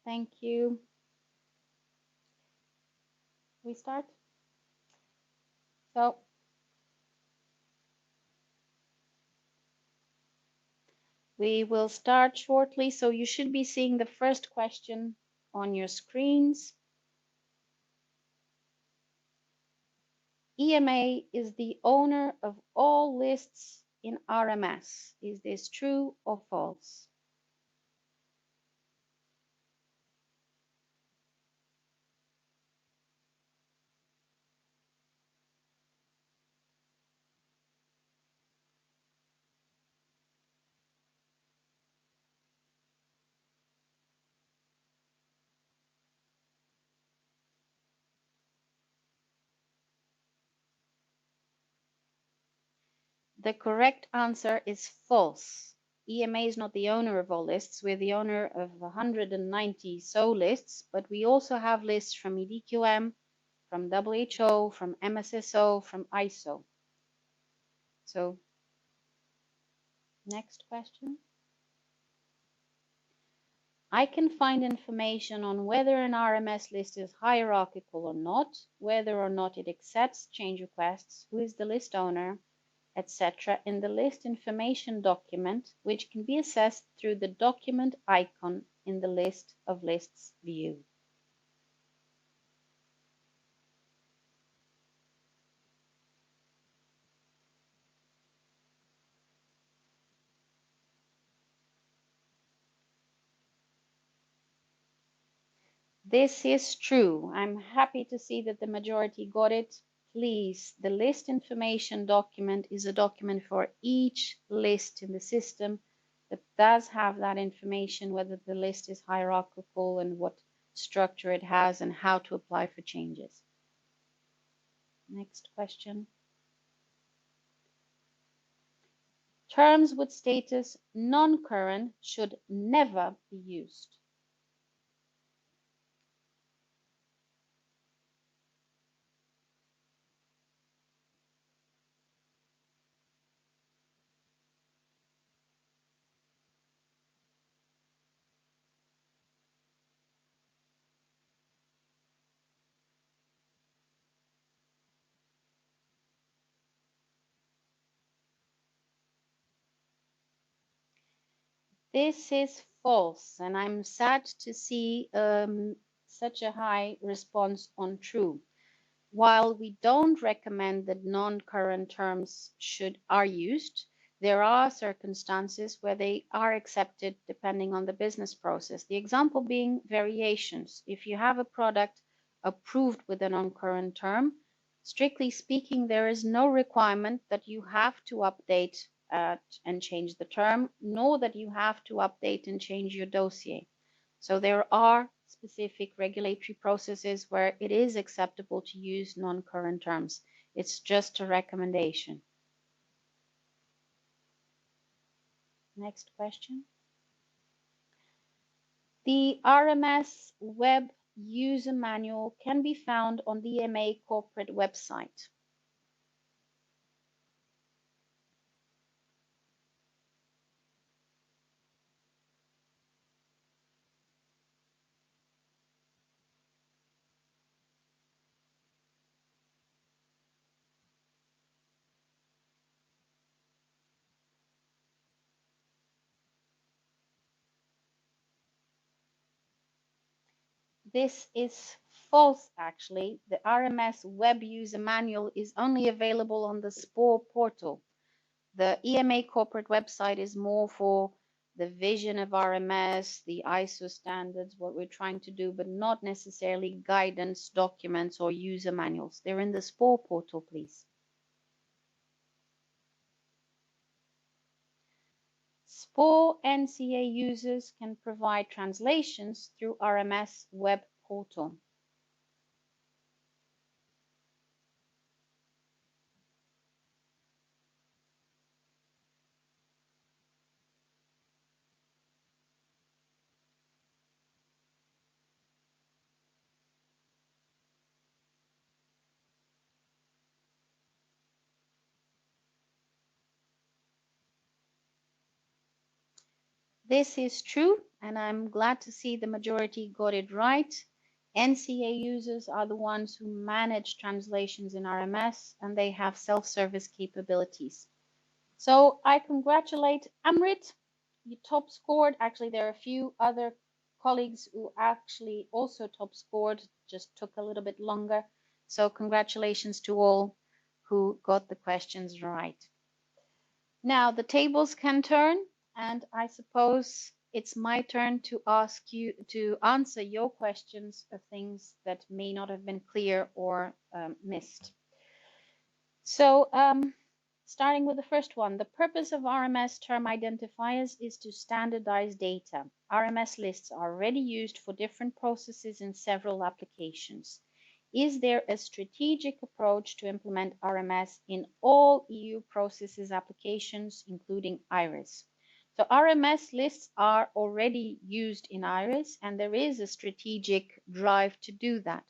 Thank you. We start? So we will start shortly. So you should be seeing the first question on your screens. EMA is the owner of all lists in RMS. Is this true or false? The correct answer is false. EMA is not the owner of all lists. We're the owner of 190 SO lists, but we also have lists from EDQM, from WHO, from MSSO, from ISO. So, next question. I can find information on whether an RMS list is hierarchical or not, whether or not it accepts change requests, who is the list owner, etc. in the list information document, which can be accessed through the document icon in the list of lists view. This is true. I'm happy to see that the majority got it. Please, the list information document is a document for each list in the system that does have that information, whether the list is hierarchical and what structure it has and how to apply for changes. Next question. Terms with status non-current should never be used. This is false, and I'm sad to see such a high response on true. While we don't recommend that non-current terms are used, there are circumstances where they are accepted depending on the business process. The example being variations. If you have a product approved with a non-current term, strictly speaking, there is no requirement that you have to update and change the term, nor that you have to update and change your dossier. So there are specific regulatory processes where it is acceptable to use non-current terms. It's just a recommendation. Next question. The RMS web user manual can be found on the EMA corporate website. This is false, actually. The RMS web user manual is only available on the SPOR portal. The EMA corporate website is more for the vision of RMS, the ISO standards, what we're trying to do, but not necessarily guidance documents or user manuals. They're in the SPOR portal, please. SPOR NCA users can provide translations through RMS web portal. This is true, and I'm glad to see the majority got it right. NCA users are the ones who manage translations in RMS, and they have self-service capabilities. So I congratulate Amrit. You top scored. Actually, there are a few other colleagues who actually also top scored, just took a little bit longer. So congratulations to all who got the questions right. Now the tables can turn, and I suppose it's my turn to ask you to answer your questions of things that may not have been clear or missed. So starting with the first one, the purpose of RMS term identifiers is to standardize data. RMS lists are already used for different processes in several applications. is there a strategic approach to implement RMS in all EU processes applications, including IRIS? So RMS lists are already used in IRIS, and there is a strategic drive to do that.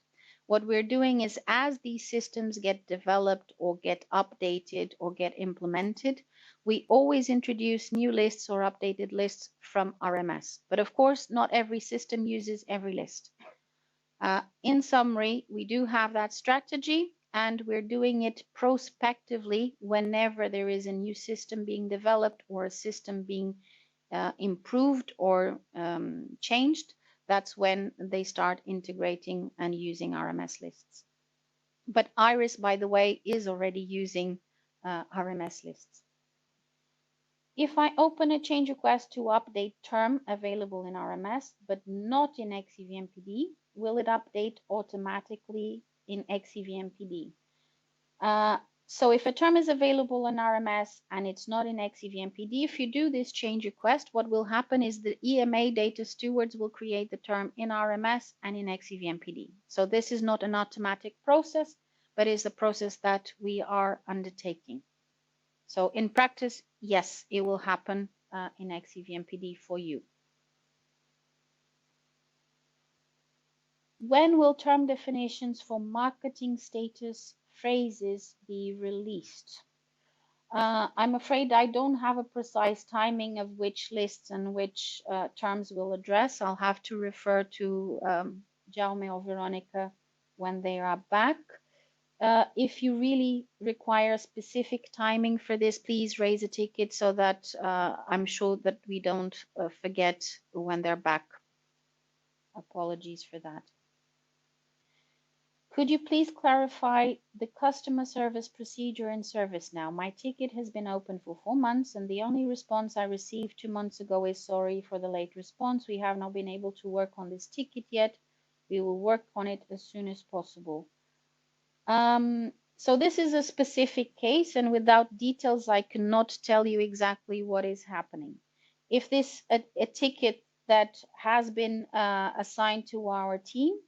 What we're doing is, as these systems get developed or get updated or get implemented, we always introduce new lists or updated lists from RMS. But of course, not every system uses every list. In summary, we do have that strategy, and we're doing it prospectively whenever there is a new system being developed or a system being improved or changed. That's when they start integrating and using RMS lists. But IRIS, by the way, is already using RMS lists. If I open a change request to update term available in RMS, but not in XCVMPD, will it update automatically in XCVMPD? So if a term is available in RMS and it's not in XCVMPD, if you do this change request, what will happen is the EMA data stewards will create the term in RMS and in XCVMPD. So this is not an automatic process, but is a process that we are undertaking. So in practice, yes, it will happen in XCVMPD for you. When will term definitions for marketing status phrases be released? I'm afraid I don't have a precise timing of which lists and which terms we'll address. I'll have to refer to Jaume or Veronica when they are back. If you really require specific timing for this, please raise a ticket so that I'm sure that we don't forget when they're back. Apologies for that. Could you please clarify the customer service procedure in ServiceNow? My ticket has been open for 4 months, and the only response I received 2 months ago is sorry for the late response. We have not been able to work on this ticket yet. We will work on it as soon as possible. So this is a specific case, and without details, I cannot tell you exactly what is happening. If this a ticket that has been assigned to our team,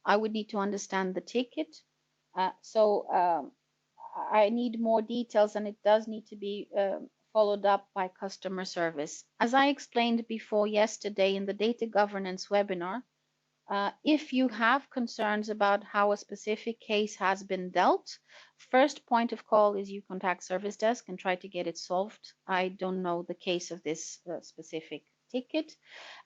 I would need to understand the ticket. I need more details, and it does need to be followed up by customer service. As I explained before yesterday in the data governance webinar, if you have concerns about how a specific case has been dealt, first point of call is you contact service desk and try to get it solved. I don't know the case of this specific ticket.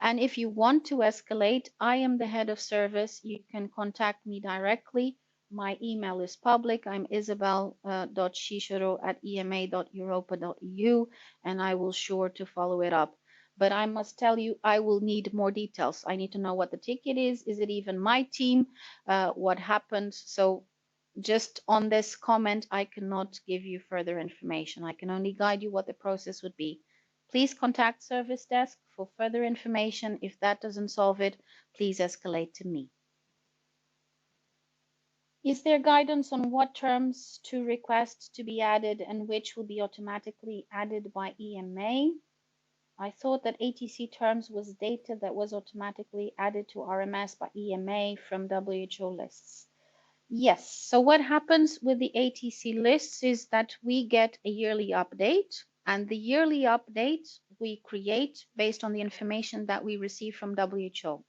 And if you want to escalate, I am the head of service. You can contact me directly. My email is public. I'm isabel.cicero@ema.europa.eu, and I will sure to follow it up. But I must tell you, I will need more details. I need to know what the ticket is. Is it even my team? What happened? So just on this comment, I cannot give you further information. I can only guide you what the process would be. Please contact service desk for further information. If that doesn't solve it, please escalate to me. Is there guidance on what terms to request to be added and which will be automatically added by EMA? I thought that ATC terms was data that was automatically added to RMS by EMA from WHO lists. Yes, so what happens with the ATC lists is that we get a yearly update, and the yearly update we create based on the information that we receive from WHO.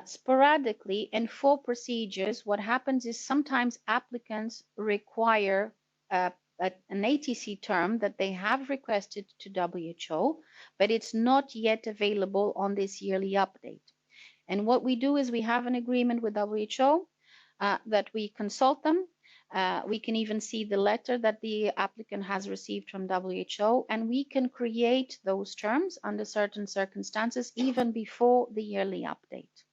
Sporadically, and for procedures, what happens is sometimes applicants require an ATC term that they have requested to WHO, but it's not yet available on this yearly update. And what we do is we have an agreement with WHO that we consult them. We can even see the letter that the applicant has received from WHO, and we can create those terms under certain circumstances even before the yearly update.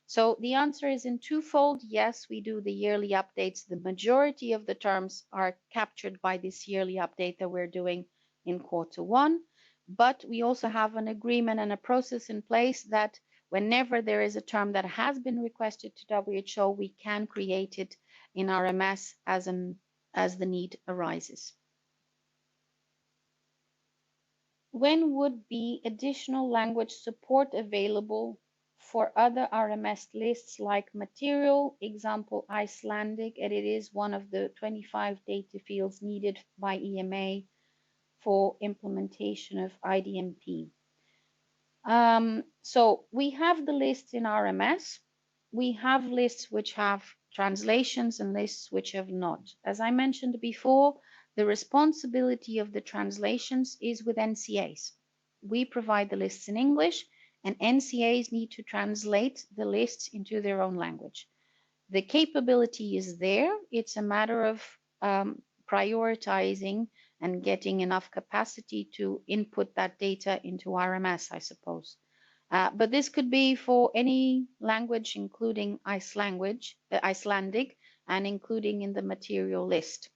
So the answer is in twofold. Yes, we do the yearly updates. The majority of the terms are captured by this yearly update that we're doing in Q1, but we also have an agreement and a process in place that whenever there is a term that has been requested to WHO, we can create it in RMS as the need arises. When would be additional language support available for other RMS lists like material, example Icelandic, and it is one of the 25 data fields needed by EMA for implementation of IDMP. So we have the lists in RMS. We have lists which have translations and lists which have not. As I mentioned before, the responsibility of the translations is with NCAs. We provide the lists in English, and NCAs need to translate the lists into their own language. The capability is there. It's a matter of prioritizing and getting enough capacity to input that data into RMS, I suppose. But this could be for any language, including Icelandic, and including in the material list.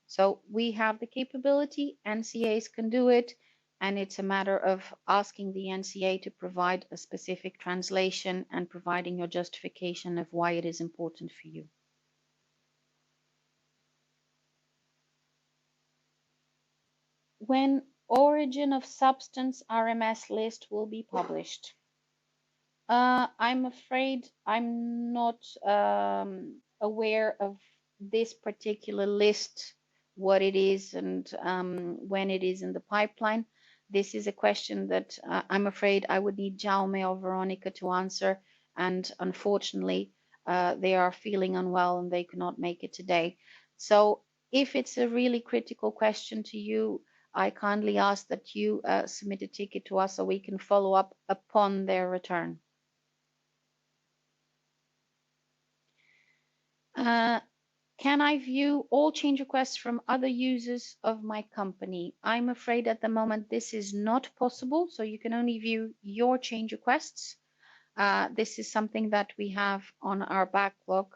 So we have the capability, NCAs can do it, and it's a matter of asking the NCA to provide a specific translation and providing your justification of why it is important for you. When origin of substance RMS list will be published? I'm afraid I'm not aware of this particular list, what it is and when it is in the pipeline. This is a question that I'm afraid I would need Jaume or Veronica to answer. And unfortunately, they are feeling unwell and they cannot make it today. So if it's a really critical question to you, I kindly ask that you submit a ticket to us so we can follow up upon their return. Can I view all change requests from other users of my company? I'm afraid at the moment this is not possible, so you can only view your change requests. This is something that we have on our backlog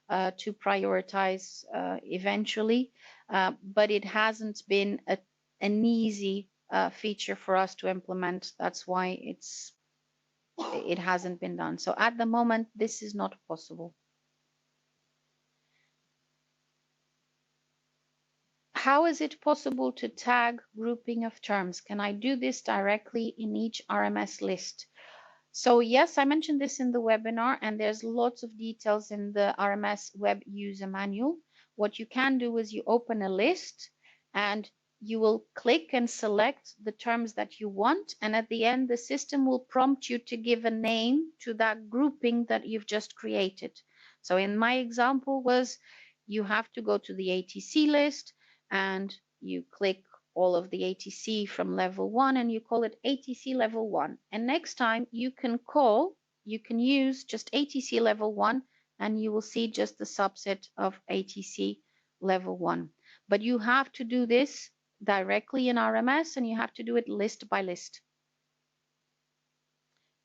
to prioritize eventually, but it hasn't been an easy feature for us to implement. That's why it hasn't been done. So at the moment, this is not possible. How is it possible to tag grouping of terms? Can I do this directly in each RMS list? So yes, I mentioned this in the webinar, and there's lots of details in the RMS web user manual. What you can do is you open a list and you will click and select the terms that you want. And at the end, the system will prompt you to give a name to that grouping that you've just created. So in my example was you have to go to the ATC list and you click all of the ATC from level 1 and you call it ATC level 1. And next time you can use just ATC level 1 and you will see just the subset of ATC level 1. But you have to do this directly in RMS and you have to do it list by list.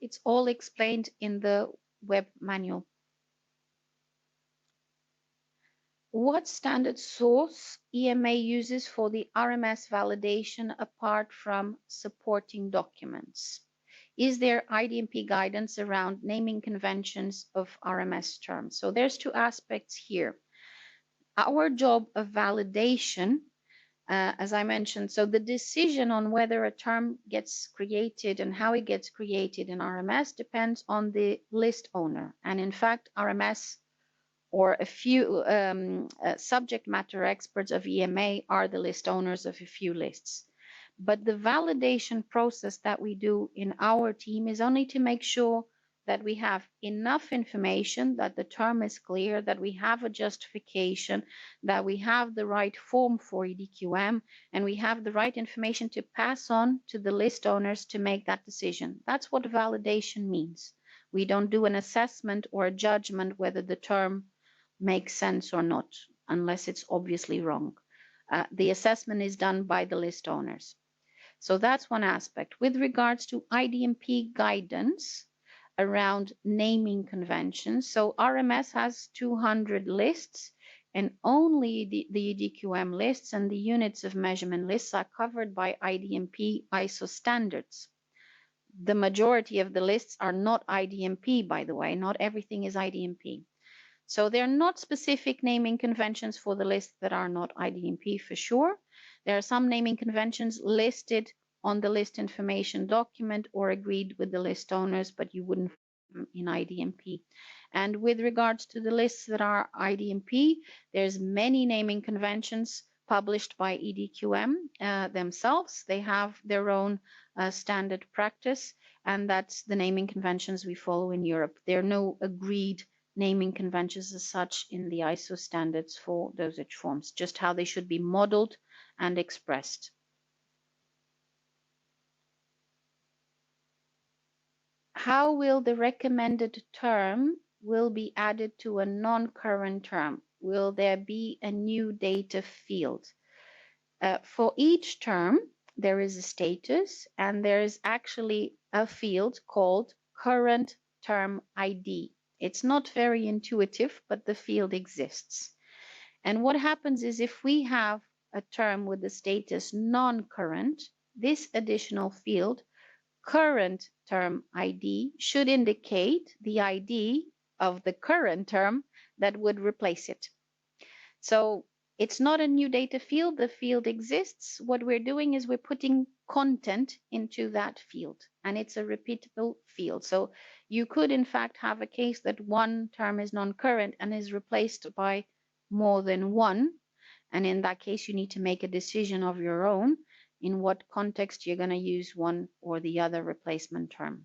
It's all explained in the web manual. What standard source EMA uses for the RMS validation apart from supporting documents? Is there IDMP guidance around naming conventions of RMS terms? So there's two aspects here. Our job of validation, as I mentioned, so the decision on whether a term gets created and how it gets created in RMS depends on the list owner. And in fact, RMS or a few subject matter experts of EMA are the list owners of a few lists. But the validation process that we do in our team is only to make sure that we have enough information, that the term is clear, that we have a justification, that we have the right form for EDQM, and we have the right information to pass on to the list owners to make that decision. That's what validation means. We don't do an assessment or a judgment whether the term makes sense or not, unless it's obviously wrong. The assessment is done by the list owners. So that's one aspect. With regards to IDMP guidance around naming conventions, so RMS has 200 lists, and only the EDQM lists and the units of measurement lists are covered by IDMP ISO standards. The majority of the lists are not IDMP, by the way. Not everything is IDMP. So there are not specific naming conventions for the lists that are not IDMP for sure. There are some naming conventions listed on the list information document or agreed with the list owners, but you wouldn't in IDMP. And with regards to the lists that are IDMP, there's many naming conventions published by EDQM themselves. They have their own standard practice, and that's the naming conventions we follow in Europe. There are no agreed naming conventions as such in the ISO standards for dosage forms, just how they should be modeled and expressed. How will the recommended term will be added to a non-current term? Will there be a new data field? For each term, there is a status, and there is actually a field called current term ID. It's not very intuitive, but the field exists. And what happens is if we have a term with the status non-current, this additional field, current term ID, should indicate the ID of the current term that would replace it. So it's not a new data field. The field exists. What we're doing is we're putting content into that field, and it's a repeatable field. So you could, in fact, have a case that one term is non-current and is replaced by more than one. And in that case, you need to make a decision of your own in what context you're going to use one or the other replacement term.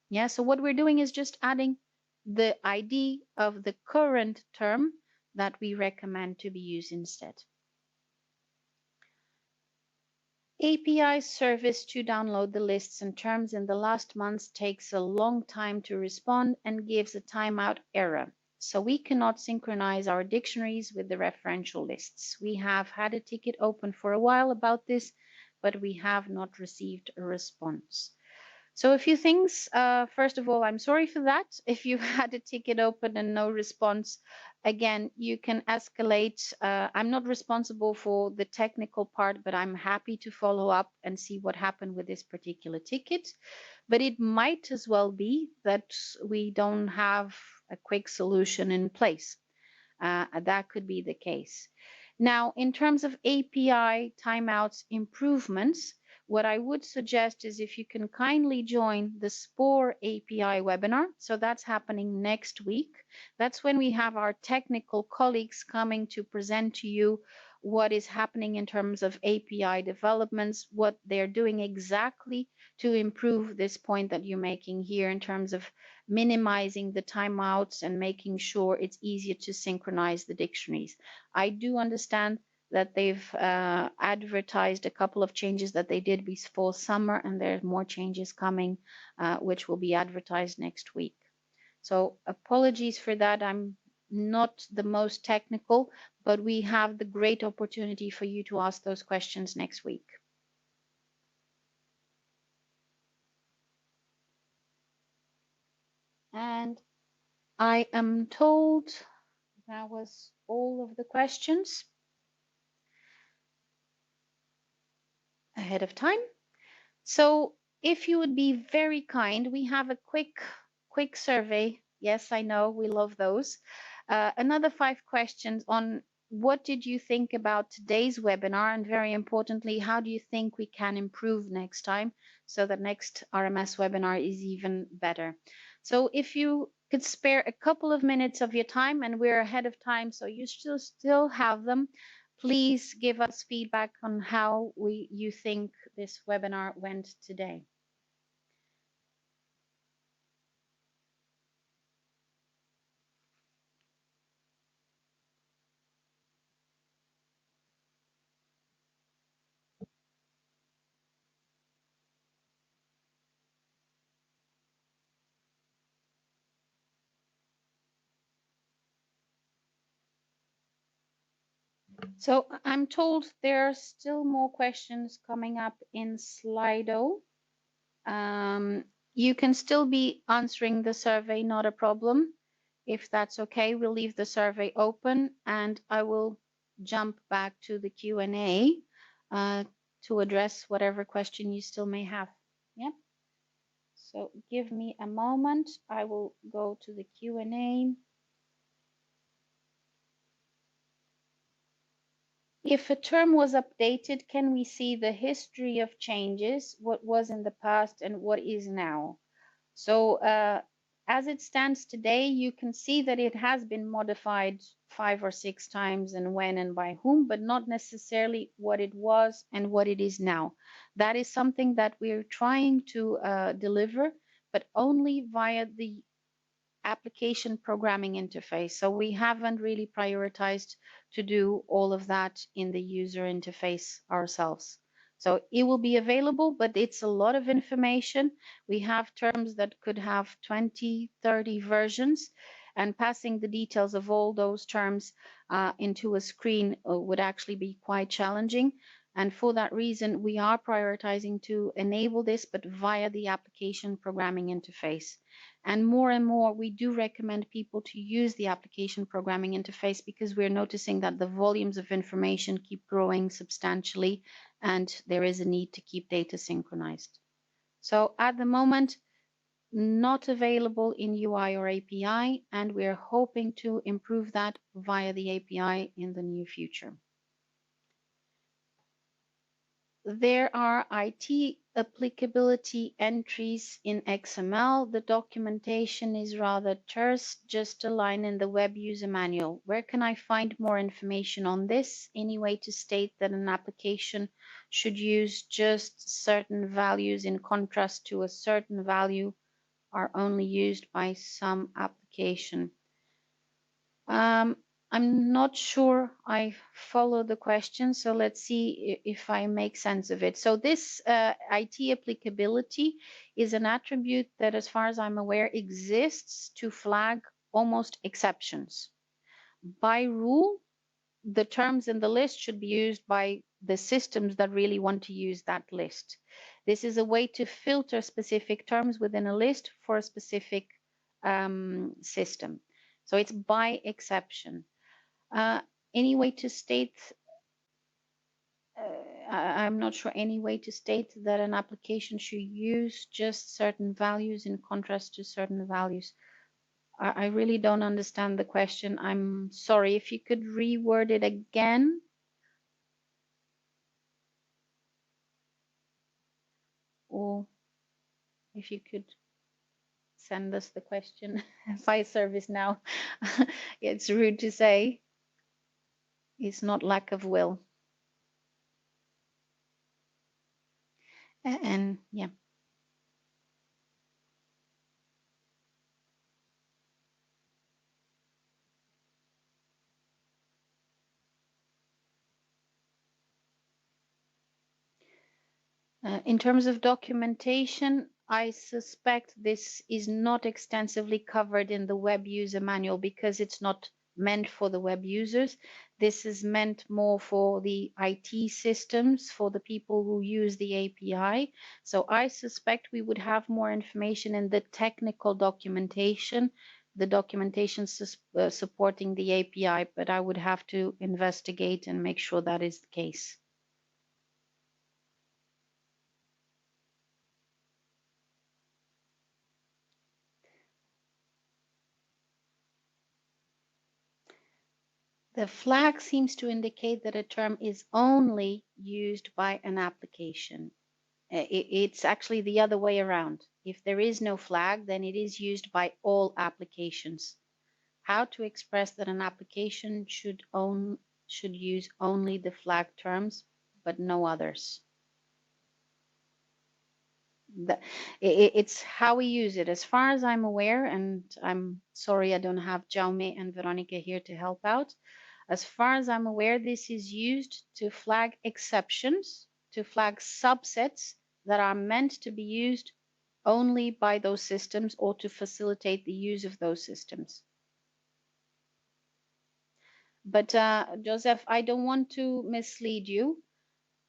Yeah, so what we're doing is just adding the ID of the current term that we recommend to be used instead. API service to download the lists and terms in the last months takes a long time to respond and gives a timeout error. So we cannot synchronize our dictionaries with the referential lists. We have had a ticket open for a while about this, but we have not received a response. So a few things. First of all, I'm sorry for that. If you had a ticket open and no response, again, you can escalate. I'm not responsible for the technical part, but I'm happy to follow up and see what happened with this particular ticket. But it might as well be that we don't have a quick solution in place. That could be the case. Now, in terms of API timeouts improvements, what I would suggest is if you can kindly join the SPORE API webinar. So that's happening next week. That's when we have our technical colleagues coming to present to you what is happening in terms of API developments, what they're doing exactly to improve this point that you're making here in terms of minimizing the timeouts and making sure it's easier to synchronize the dictionaries. I do understand that they've advertised a couple of changes that they did before summer, and there's more changes coming, which will be advertised next week. So apologies for that. I'm not the most technical, but we have the great opportunity for you to ask those questions next week. And I am told that was all of the questions ahead of time. So if you would be very kind, we have a quick survey. Yes, I know, we love those. Another 5 questions on what did you think about today's webinar? And very importantly, how do you think we can improve next time so that next RMS webinar is even better? So if you could spare a couple of minutes of your time, and we're ahead of time, so you still have them, please give us feedback on how you think this webinar went today. So I'm told there are still more questions coming up in Slido. You can still be answering the survey, not a problem. If that's okay, we'll leave the survey open and I will jump back to the Q&A to address whatever question you still may have. Yep. So give me a moment. I will go to the Q&A. If a term was updated, can we see the history of changes, what was in the past and what is now? So as it stands today, you can see that it has been modified 5 or 6 times, and when and by whom, but not necessarily what it was and what it is now. That is something that we're trying to deliver, but only via the application programming interface. So we haven't really prioritized to do all of that in the user interface ourselves. So it will be available, but it's a lot of information. We have terms that could have 20, 30 versions, and passing the details of all those terms into a screen would actually be quite challenging. And for that reason, we are prioritizing to enable this, but via the application programming interface. And more, we do recommend people to use the application programming interface because we're noticing that the volumes of information keep growing substantially and there is a need to keep data synchronized. So at the moment, not available in UI or API, and we're hoping to improve that via the API in the near future. There are IT applicability entries in XML. The documentation is rather terse, just a line in the web user manual. Where can I find more information on this? Any way to state that an application should use just certain values in contrast to a certain value are only used by some application? I'm not sure I follow the question, so let's see if I make sense of it. So this IT applicability is an attribute that, as far as I'm aware, exists to flag almost exceptions. By rule, the terms in the list should be used by the systems that really want to use that list. This is a way to filter specific terms within a list for a specific system. So it's by exception. Any way to state, I'm not sure, any way to state that an application should use just certain values in contrast to certain values. I really don't understand the question. I'm sorry. If you could reword it again. Or if you could send us the question via service now. It's rude to say. It's not lack of will. And yeah. In terms of documentation, I suspect this is not extensively covered in the web user manual because it's not meant for the web users. This is meant more for the IT systems, for the people who use the API. So I suspect we would have more information in the technical documentation, the documentation supporting the API, but I would have to investigate and make sure that is the case. The flag seems to indicate that a term is only used by an application. It's actually the other way around. If there is no flag, then it is used by all applications. How to express that an application should use only the flag terms, but no others? It's how we use it. As far as I'm aware, and I'm sorry I don't have Jaume and Veronica here to help out. As far as I'm aware, this is used to flag exceptions, to flag subsets that are meant to be used only by those systems or to facilitate the use of those systems. But Joseph, I don't want to mislead you.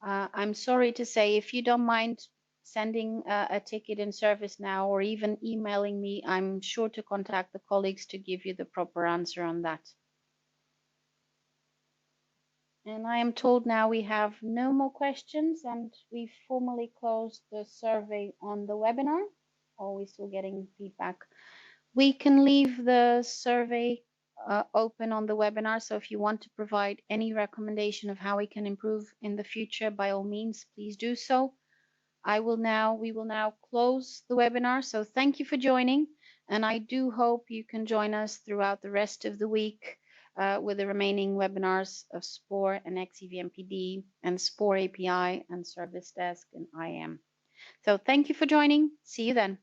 I'm sorry to say, if you don't mind sending a ticket in service now or even emailing me, I'm sure to contact the colleagues to give you the proper answer on that. And I am told now we have no more questions and we formally closed the survey on the webinar. Or are we still getting feedback? We can leave the survey open on the webinar. So if you want to provide any recommendation of how we can improve in the future, by all means, please do so. we will now close the webinar. So thank you for joining, and I do hope you can join us throughout the rest of the week with the remaining webinars of SPORE and XEVMPD and SPORE API and Service Desk and IAM. So thank you for joining. See you then.